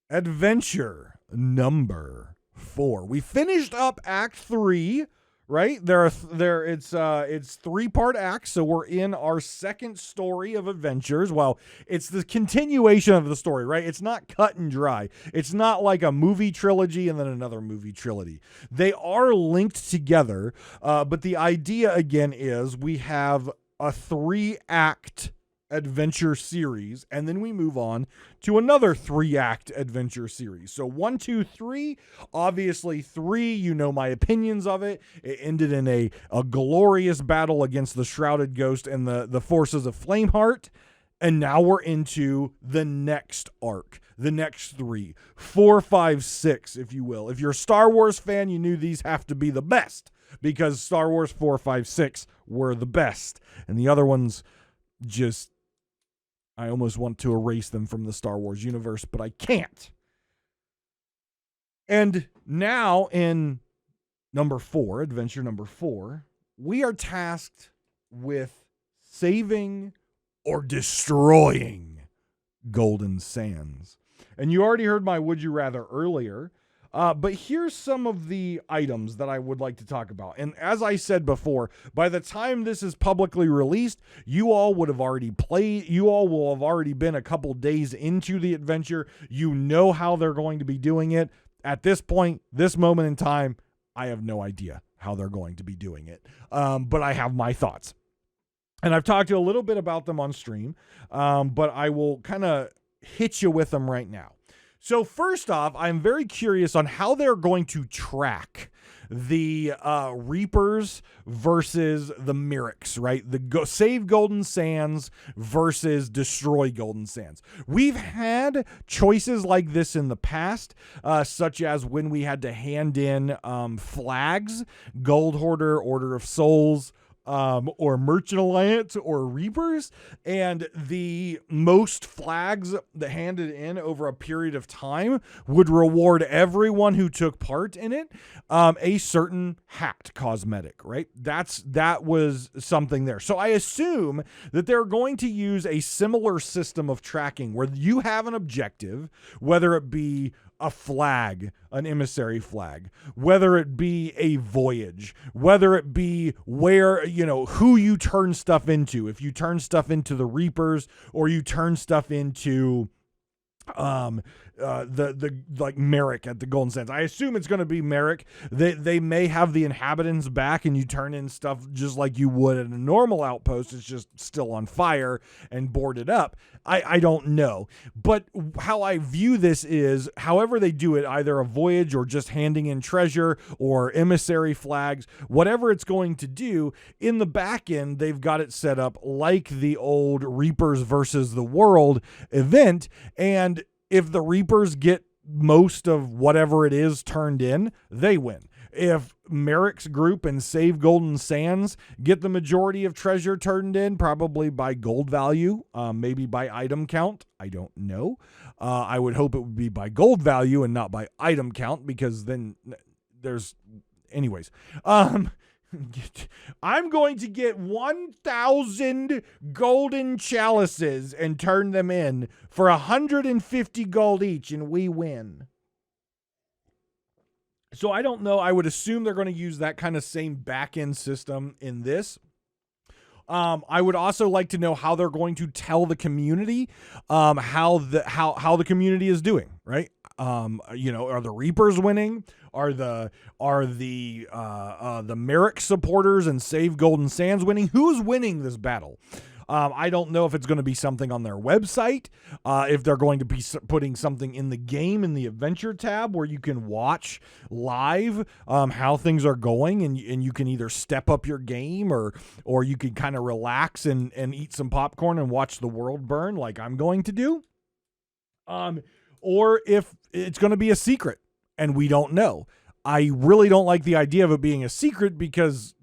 adventure number 4. We finished up Act 3 right? It's 3-part acts, so we're in our second story of adventures. Well, it's the continuation of the story, right? It's not cut and dry. It's not like a movie trilogy and then another movie trilogy. They are linked together, but the idea again is we have a 3-act adventure series, and then we move on to another 3-act adventure series. So 1, 2, 3, obviously 3, you know my opinions of it. It ended in a glorious battle against the Shrouded Ghost and the forces of Flameheart. And now we're into the next arc, the next 3, 4, 5, 6, if you will. If you're a Star Wars fan, you knew these have to be the best because Star Wars 4, 5, 6 were the best. And the other ones just, I almost want to erase them from the Star Wars universe, but I can't. And now in number 4, adventure number 4, we are tasked with saving or destroying Golden Sands. And you already heard my Would You Rather earlier, but here's some of the items that I would like to talk about. And as I said before, by the time this is publicly released, you all would have already played. You all will have already been a couple days into the adventure. You know how they're going to be doing it. At this point, this moment in time, I have no idea how they're going to be doing it. But I have my thoughts. And I've talked to you a little bit about them on stream, but I will kind of hit you with them right now. So first off, I'm very curious on how they're going to track the Reapers versus the Merricks, right? Save Golden Sands versus destroy Golden Sands. We've had choices like this in the past, such as when we had to hand in flags, Gold Hoarder, Order of Souls, or Merchant Alliance or Reapers, and the most flags that handed in over a period of time would reward everyone who took part in it a certain hat cosmetic, right? That was something there. So I assume that they're going to use a similar system of tracking where you have an objective, whether it be a flag, an emissary flag, whether it be a voyage, whether it be where, who you turn stuff into. If you turn stuff into the Reapers or you turn stuff into like Merrick at the Golden Sands. I assume it's going to be Merrick. They may have the inhabitants back and you turn in stuff just like you would at a normal outpost. It's just still on fire and boarded up. I don't know. But how I view this is however they do it, either a voyage or just handing in treasure or emissary flags, whatever it's going to do, in the back end, they've got it set up like the old Reapers versus the World event. And if the Reapers get most of whatever it is turned in, they win. If Merrick's group and Save Golden Sands get the majority of treasure turned in, probably by gold value, maybe by item count, I don't know. I would hope it would be by gold value and not by item count, because then there's... Anyways, I'm going to get 1,000 golden chalices and turn them in for 150 gold each, and we win. So I don't know. I would assume they're going to use that kind of same back-end system in this. I would also like to know how they're going to tell the community how the community is doing, right? Are the Reapers winning? Are the Merrick supporters and Save Golden Sands winning? Who's winning this battle? I don't know if it's going to be something on their website, if they're going to be putting something in the game in the adventure tab where you can watch live how things are going, and you can either step up your game or you can kind of relax and eat some popcorn and watch the world burn like I'm going to do. Or if it's going to be a secret and we don't know. I really don't like the idea of it being a secret, because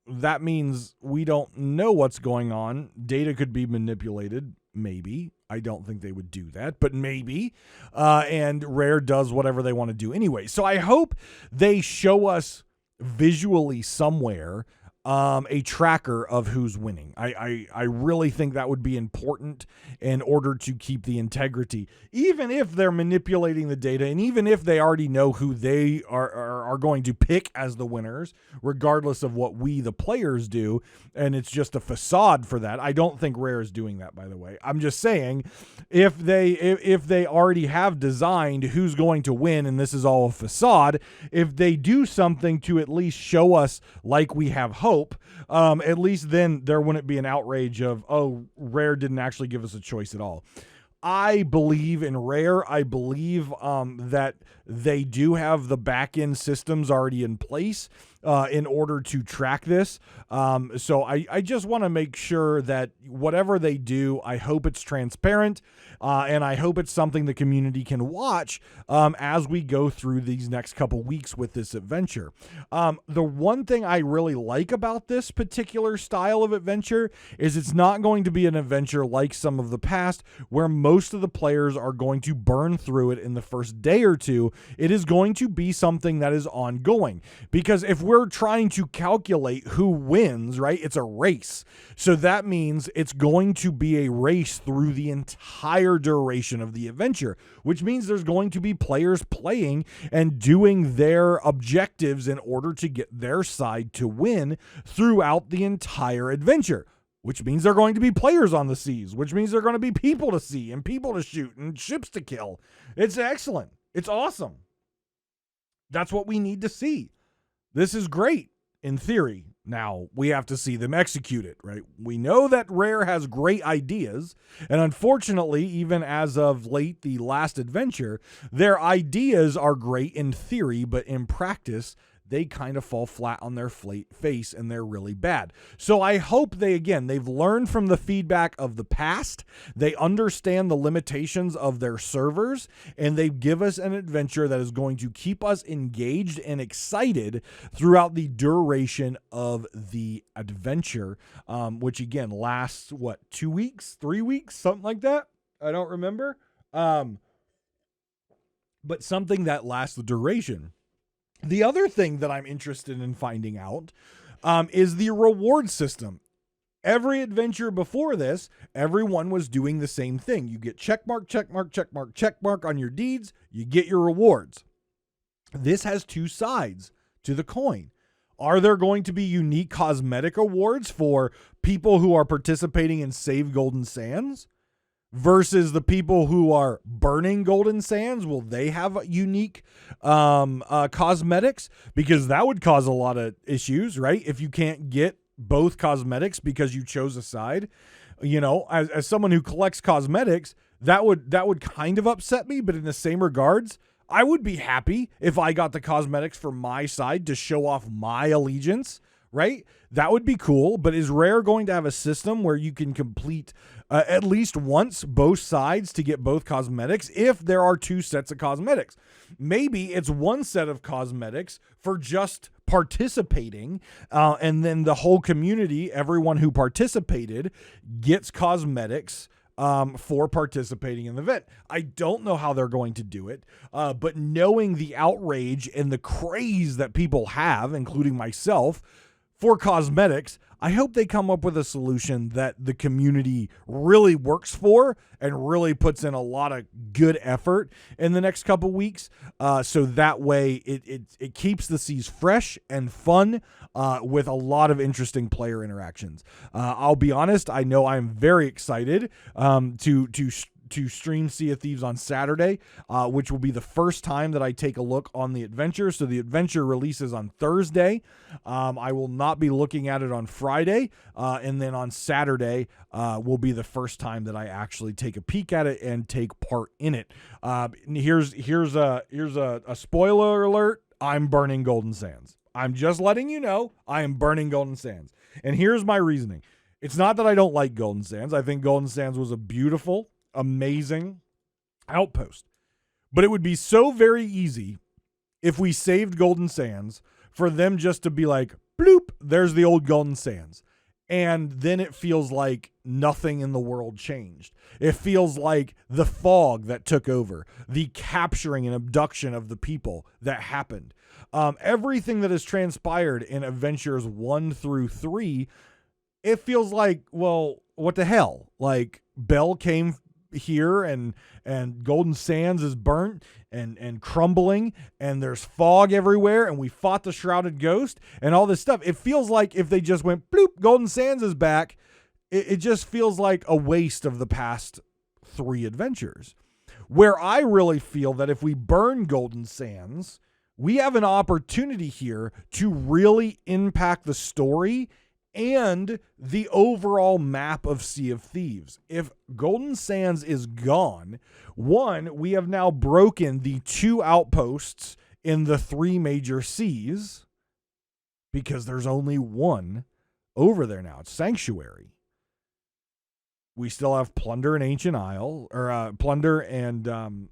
that means we don't know what's going on. Data could be manipulated, maybe. I don't think they would do that, but maybe. And Rare does whatever they want to do anyway. So I hope they show us visually somewhere a tracker of who's winning. I really think that would be important in order to keep the integrity, even if they're manipulating the data and even if they already know who they are going to pick as the winners, regardless of what we, the players, do. And it's just a facade for that. I don't think Rare is doing that, by the way. I'm just saying if they already have designed who's going to win and this is all a facade, if they do something to at least show us like we have hope, at least then there wouldn't be an outrage of, oh, Rare didn't actually give us a choice at all. I believe in Rare. I believe that they do have the back-end systems already in place in order to track this. So I just want to make sure that whatever they do, I hope it's transparent, and I hope it's something the community can watch as we go through these next couple weeks with this adventure. The one thing I really like about this particular style of adventure is it's not going to be an adventure like some of the past where most of the players are going to burn through it in the first day or two. It is going to be something that is ongoing, because if we're trying to calculate who wins, right, it's a race. So that means it's going to be a race through the entire duration of the adventure, which means there's going to be players playing and doing their objectives in order to get their side to win throughout the entire adventure. Which means there are going to be players on the seas, which means there are going to be people to see and people to shoot and ships to kill. It's excellent. It's awesome. That's what we need to see. This is great in theory. Now we have to see them execute it, right? We know that Rare has great ideas, and unfortunately, even as of late, the last adventure, their ideas are great in theory, but in practice, they kind of fall flat on their face and they're really bad. So I hope they've learned from the feedback of the past. They understand the limitations of their servers, and they give us an adventure that is going to keep us engaged and excited throughout the duration of the adventure, which again lasts, 2 weeks, 3 weeks, something like that? I don't remember. But something that lasts the duration. The other thing that I'm interested in finding out is the reward system. Every adventure before this, everyone was doing the same thing. You get checkmark, checkmark, checkmark, checkmark on your deeds. You get your rewards. This has two sides to the coin. Are there going to be unique cosmetic awards for people who are participating in Save Golden Sands? Versus the people who are burning Golden Sands? Will they have unique cosmetics? Because that would cause a lot of issues, right? If you can't get both cosmetics because you chose a side. You know, as someone who collects cosmetics, that would kind of upset me, but in the same regards, I would be happy if I got the cosmetics for my side to show off my allegiance, right? That would be cool. But is Rare going to have a system where you can complete at least once both sides to get both cosmetics if there are two sets of cosmetics? Maybe it's one set of cosmetics for just participating, and then the whole community, everyone who participated, gets cosmetics for participating in the event. I don't know how they're going to do it, but knowing the outrage and the craze that people have, including myself, for cosmetics, I hope they come up with a solution that the community really works for and really puts in a lot of good effort in the next couple weeks. So that way it keeps the seas fresh and fun with a lot of interesting player interactions. I'll be honest, I know I'm very excited to stream Sea of Thieves on Saturday, which will be the first time that I take a look on the adventure. So the adventure releases on Thursday. I will not be looking at it on Friday. And then on Saturday will be the first time that I actually take a peek at it and take part in it. Here's a spoiler alert. I'm burning Golden Sands. I'm just letting you know I am burning Golden Sands. And here's my reasoning. It's not that I don't like Golden Sands. I think Golden Sands was a beautiful, amazing outpost. But it would be so very easy if we saved Golden Sands for them just to be like, bloop, there's the old Golden Sands. And then it feels like nothing in the world changed. It feels like the fog that took over, the capturing and abduction of the people that happened. Everything that has transpired in Adventures 1 through 3, it feels like, well, what the hell? Like, Belle came here and Golden Sands is burnt and crumbling, and there's fog everywhere, and we fought the Shrouded Ghost and all this stuff. It feels like if they just went bloop, Golden Sands is back, it just feels like a waste of the past 3 adventures. Where I really feel that if we burn Golden Sands, we have an opportunity here to really impact the story and the overall map of Sea of Thieves. If Golden Sands is gone, 1, we have now broken the 2 outposts in the 3 major seas, because there's only 1 over there now. It's Sanctuary. We still have Plunder and Ancient Isle, or Plunder and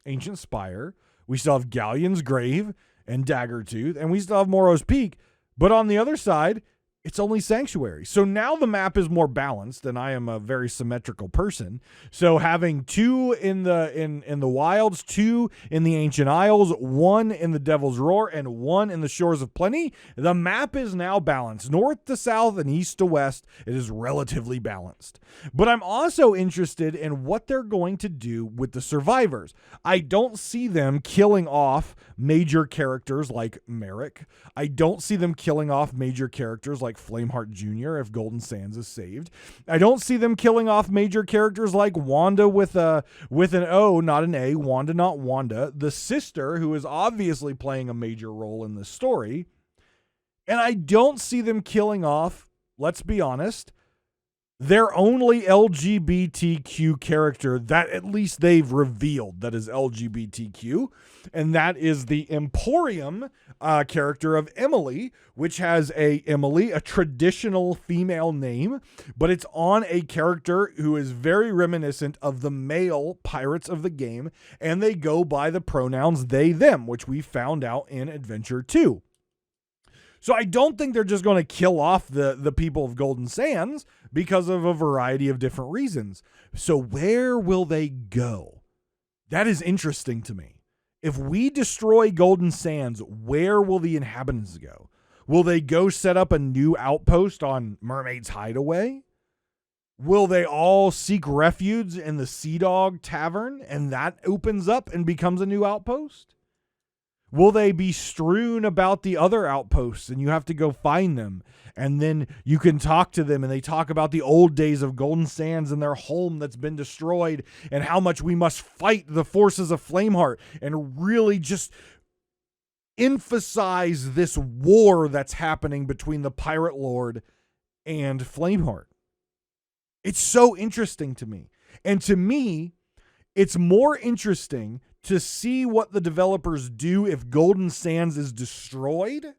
Ancient Spire. We still have Galleon's Grave and Daggertooth, and we still have Morrow's Peak. But on the other side, it's only Sanctuary. So now the map is more balanced, and I am a very symmetrical person. So having 2 in the wilds, 2 in the Ancient Isles, 1 in the Devil's Roar, and 1 in the Shores of Plenty, the map is now balanced. North to south and east to west, it is relatively balanced. But I'm also interested in what they're going to do with the survivors. I don't see them killing off major characters like Merrick. I don't see them killing off major characters like Flameheart Jr. if Golden Sands is saved. I don't see them killing off major characters like Wanda with an O, not an A, Wanda, not Wanda, the sister who is obviously playing a major role in this story. And I don't see them killing off, let's be honest, their only LGBTQ character that at least they've revealed that is LGBTQ, and that is the Emporium character of Emily, which has a traditional female name, but it's on a character who is very reminiscent of the male pirates of the game, and they go by the pronouns they, them, which we found out in Adventure 2. So I don't think they're just going to kill off the people of Golden Sands because of a variety of different reasons. So where will they go? That is interesting to me. If we destroy Golden Sands, where will the inhabitants go? Will they go set up a new outpost on Mermaid's Hideaway? Will they all seek refuge in the Sea Dog Tavern and that opens up and becomes a new outpost? Will they be strewn about the other outposts and you have to go find them? And then you can talk to them and they talk about the old days of Golden Sands and their home that's been destroyed and how much we must fight the forces of Flameheart and really just emphasize this war that's happening between the Pirate Lord and Flameheart. It's so interesting to me. And to me, it's more interesting to see what the developers do if Golden Sands is destroyed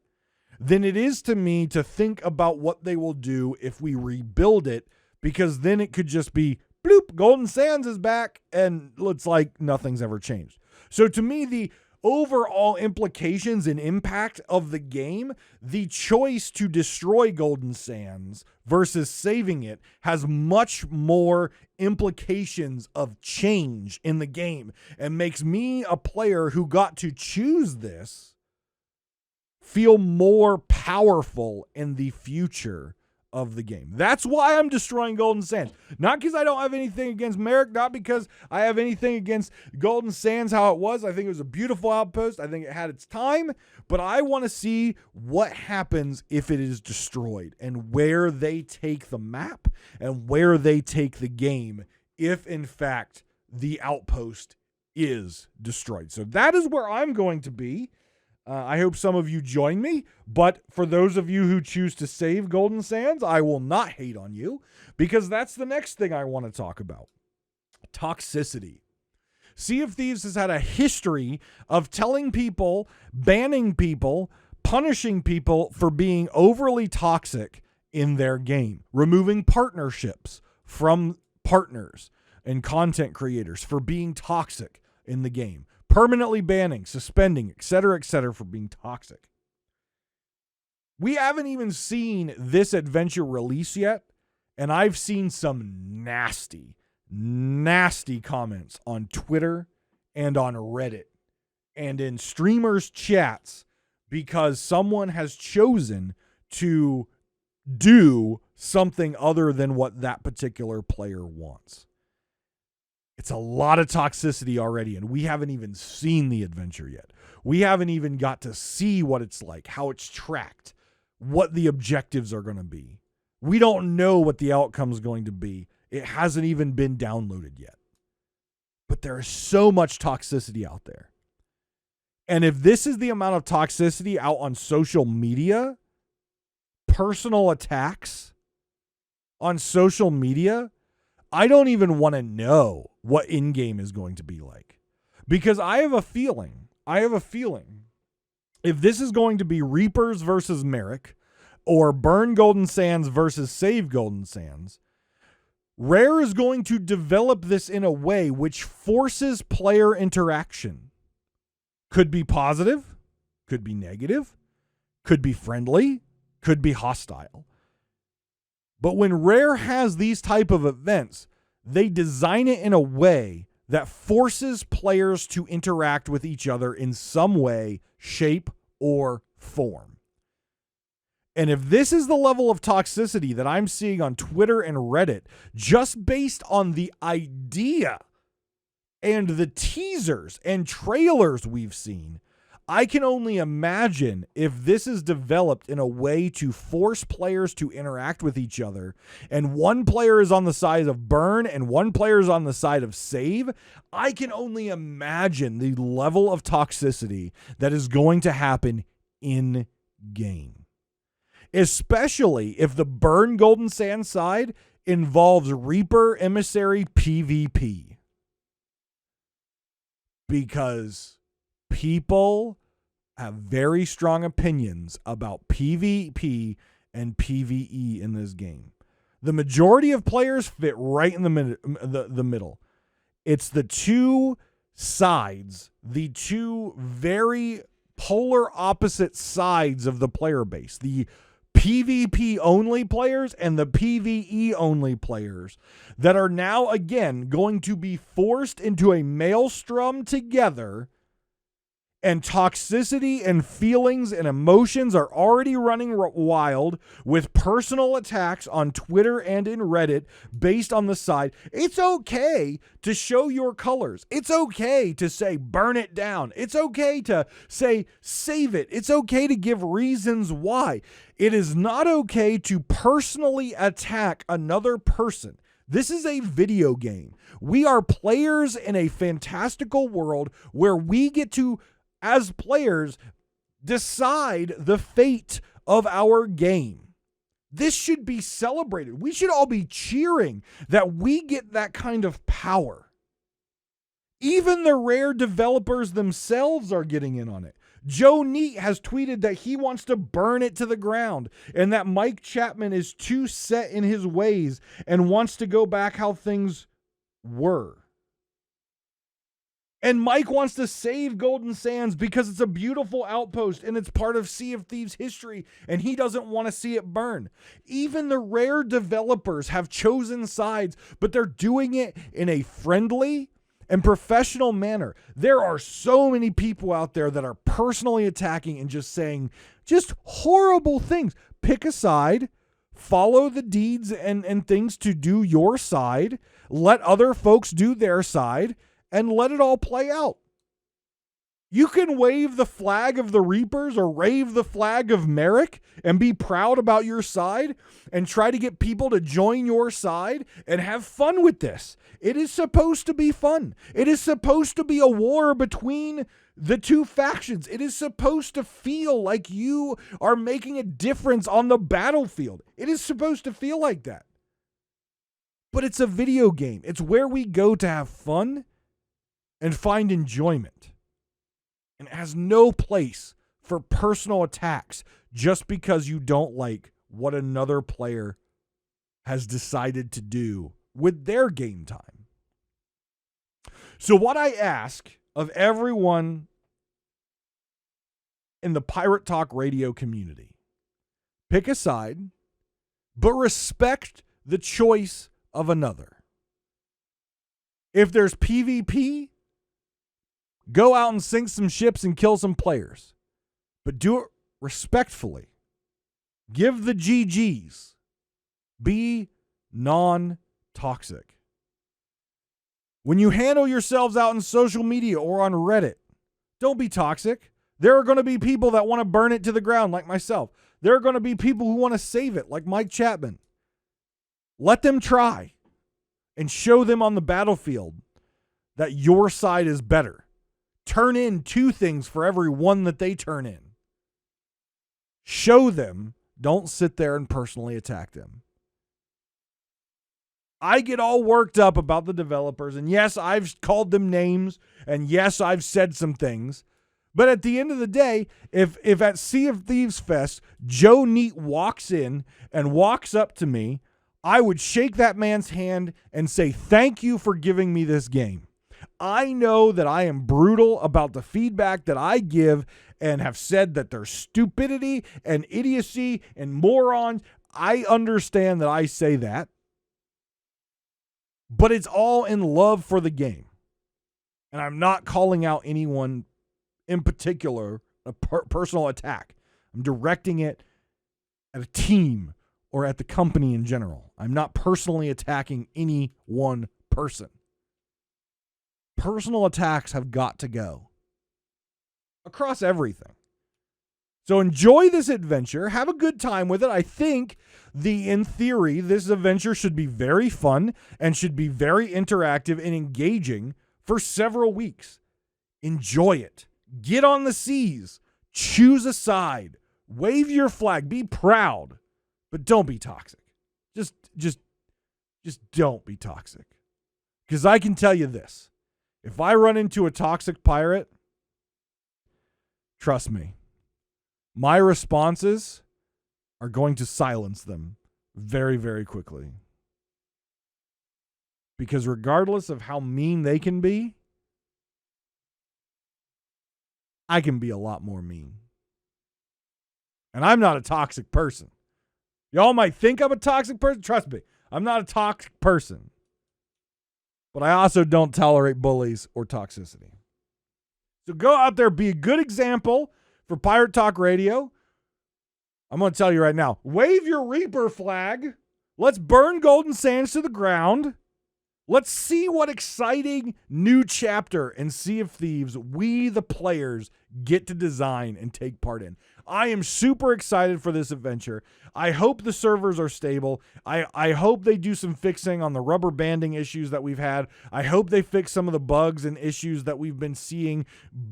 than it is to me to think about what they will do if we rebuild it, because then it could just be bloop, Golden Sands is back, and it's like nothing's ever changed. So to me, the overall implications and impact of the game, the choice to destroy Golden Sands versus saving it has much more implications of change in the game and makes me, a player who got to choose this, feel more powerful in the future of the game. That's why I'm destroying Golden Sands. Not because I don't have anything against Merrick, not because I have anything against Golden Sands how it was. I think it was a beautiful outpost. I think it had its time, but I want to see what happens if it is destroyed and where they take the map and where they take the game if in fact the outpost is destroyed. So that is where I'm going to be. I hope some of you join me, but for those of you who choose to save Golden Sands, I will not hate on you, because that's the next thing I want to talk about. Toxicity. Sea of Thieves has had a history of telling people, banning people, punishing people for being overly toxic in their game, removing partnerships from partners and content creators for being toxic in the game. Permanently banning, suspending, etc., for being toxic. We haven't even seen this adventure release yet, and I've seen some nasty, nasty comments on Twitter and on Reddit and in streamers' chats because someone has chosen to do something other than what that particular player wants. It's a lot of toxicity already, and we haven't even seen the adventure yet. We haven't even got to see what it's like, how it's tracked, what the objectives are going to be. We don't know what the outcome is going to be. It hasn't even been downloaded yet. But there is so much toxicity out there. And if this is the amount of toxicity out on social media, personal attacks on social media, I don't even want to know what in-game is going to be like. Because I have a feeling, if this is going to be Reapers versus Merrick, or Burn Golden Sands versus Save Golden Sands, Rare is going to develop this in a way which forces player interaction. Could be positive, could be negative, could be friendly, could be hostile. But when Rare has these type of events, they design it in a way that forces players to interact with each other in some way, shape, or form. And if this is the level of toxicity that I'm seeing on Twitter and Reddit, just based on the idea and the teasers and trailers we've seen, I can only imagine if this is developed in a way to force players to interact with each other, and one player is on the side of burn and one player is on the side of save, I can only imagine the level of toxicity that is going to happen in game. Especially if the burn Golden Sand side involves Reaper Emissary PvP. Because people have very strong opinions about PvP and PvE in this game. The majority of players fit right in the middle. It's the two sides, the two very polar opposite sides of the player base. The PvP only players and the PvE only players that are now again going to be forced into a maelstrom together, and toxicity and feelings and emotions are already running wild with personal attacks on Twitter and in Reddit based on the side. It's okay to show your colors. It's okay to say burn it down. It's okay to say save it. It's okay to give reasons why. It is not okay to personally attack another person. This is a video game. We are players in a fantastical world where we get to, as players, decide the fate of our game. This should be celebrated. We should all be cheering that we get that kind of power. Even the Rare developers themselves are getting in on it. Joe Neat has tweeted that he wants to burn it to the ground and that Mike Chapman is too set in his ways and wants to go back how things were. And Mike wants to save Golden Sands because it's a beautiful outpost and it's part of Sea of Thieves history, and he doesn't want to see it burn. Even the Rare developers have chosen sides, but they're doing it in a friendly and professional manner. There are so many people out there that are personally attacking and just saying just horrible things. Pick a side, follow the deeds and things to do your side, let other folks do their side, and let it all play out. You can wave the flag of the Reapers or wave the flag of Merrick and be proud about your side and try to get people to join your side and have fun with this. It is supposed to be fun. It is supposed to be a war between the two factions. It is supposed to feel like you are making a difference on the battlefield. It is supposed to feel like that. But it's a video game. It's where we go to have fun and find enjoyment. And it has no place for personal attacks just because you don't like what another player has decided to do with their game time. So what I ask of everyone in the Pirate Talk radio community Pick a side, but respect the choice of another. If there's PvP, go out and sink some ships and kill some players. But do it respectfully. Give the GGs. Be non-toxic. When you handle yourselves out in social media or on Reddit, don't be toxic. There are going to be people that want to burn it to the ground like myself. There are going to be people who want to save it like Mike Chapman. Let them try and show them on the battlefield that your side is better. Turn in 2 things for every 1 that they turn in. Show them. Don't sit there and personally attack them. I get all worked up about the developers, and yes, I've called them names, and yes, I've said some things. But at the end of the day, if at Sea of Thieves Fest, Joe Neat walks in and walks up to me, I would shake that man's hand and say, thank you for giving me this game. I know that I am brutal about the feedback that I give and have said that there's stupidity and idiocy and morons. I understand that I say that. But it's all in love for the game. And I'm not calling out anyone in particular, a personal attack. I'm directing it at a team or at the company in general. I'm not personally attacking any one person. Personal attacks have got to go across everything. So enjoy this adventure. Have a good time with it. I think in theory, this adventure should be very fun and should be very interactive and engaging for several weeks. Enjoy it. Get on the seas. Choose a side. Wave your flag. Be proud. But don't be toxic. Just don't be toxic. Because I can tell you this. If I run into a toxic pirate, trust me, my responses are going to silence them very, very quickly. Because regardless of how mean they can be, I can be a lot more mean. And I'm not a toxic person. Y'all might think I'm a toxic person. Trust me, I'm not a toxic person. But I also don't tolerate bullies or toxicity. So go out there, be a good example for Pirate Talk Radio. I'm going to tell you right now, wave your Reaper flag. Let's burn Golden Sands to the ground. Let's see what exciting new chapter in Sea of Thieves we, the players, get to design and take part in. I am super excited for this adventure. I hope the servers are stable. I hope they do some fixing on the rubber banding issues that we've had. I hope they fix some of the bugs and issues that we've been seeing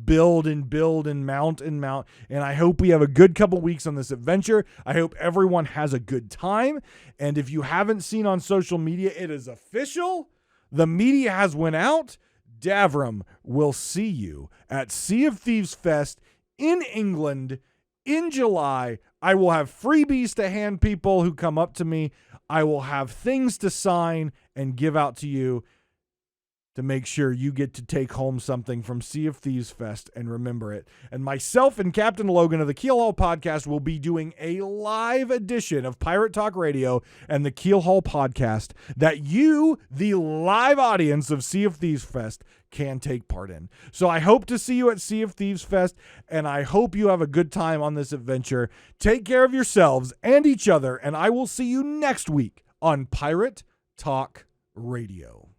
build and mount. And I hope we have a good couple weeks on this adventure. I hope everyone has a good time. And if you haven't seen on social media, it is official. The media has went out. Davrim will see you at Sea of Thieves Fest in England in July. I will have freebies to hand people who come up to me. I will have things to sign and give out to you to make sure you get to take home something from Sea of Thieves Fest and remember it. And myself and Captain Logan of the Keelhaul Podcast will be doing a live edition of Pirate Talk Radio and the Keelhaul Podcast that you, the live audience of Sea of Thieves Fest, can take part in. So I hope to see you at Sea of Thieves Fest, and I hope you have a good time on this adventure. Take care of yourselves and each other, and I will see you next week on Pirate Talk Radio.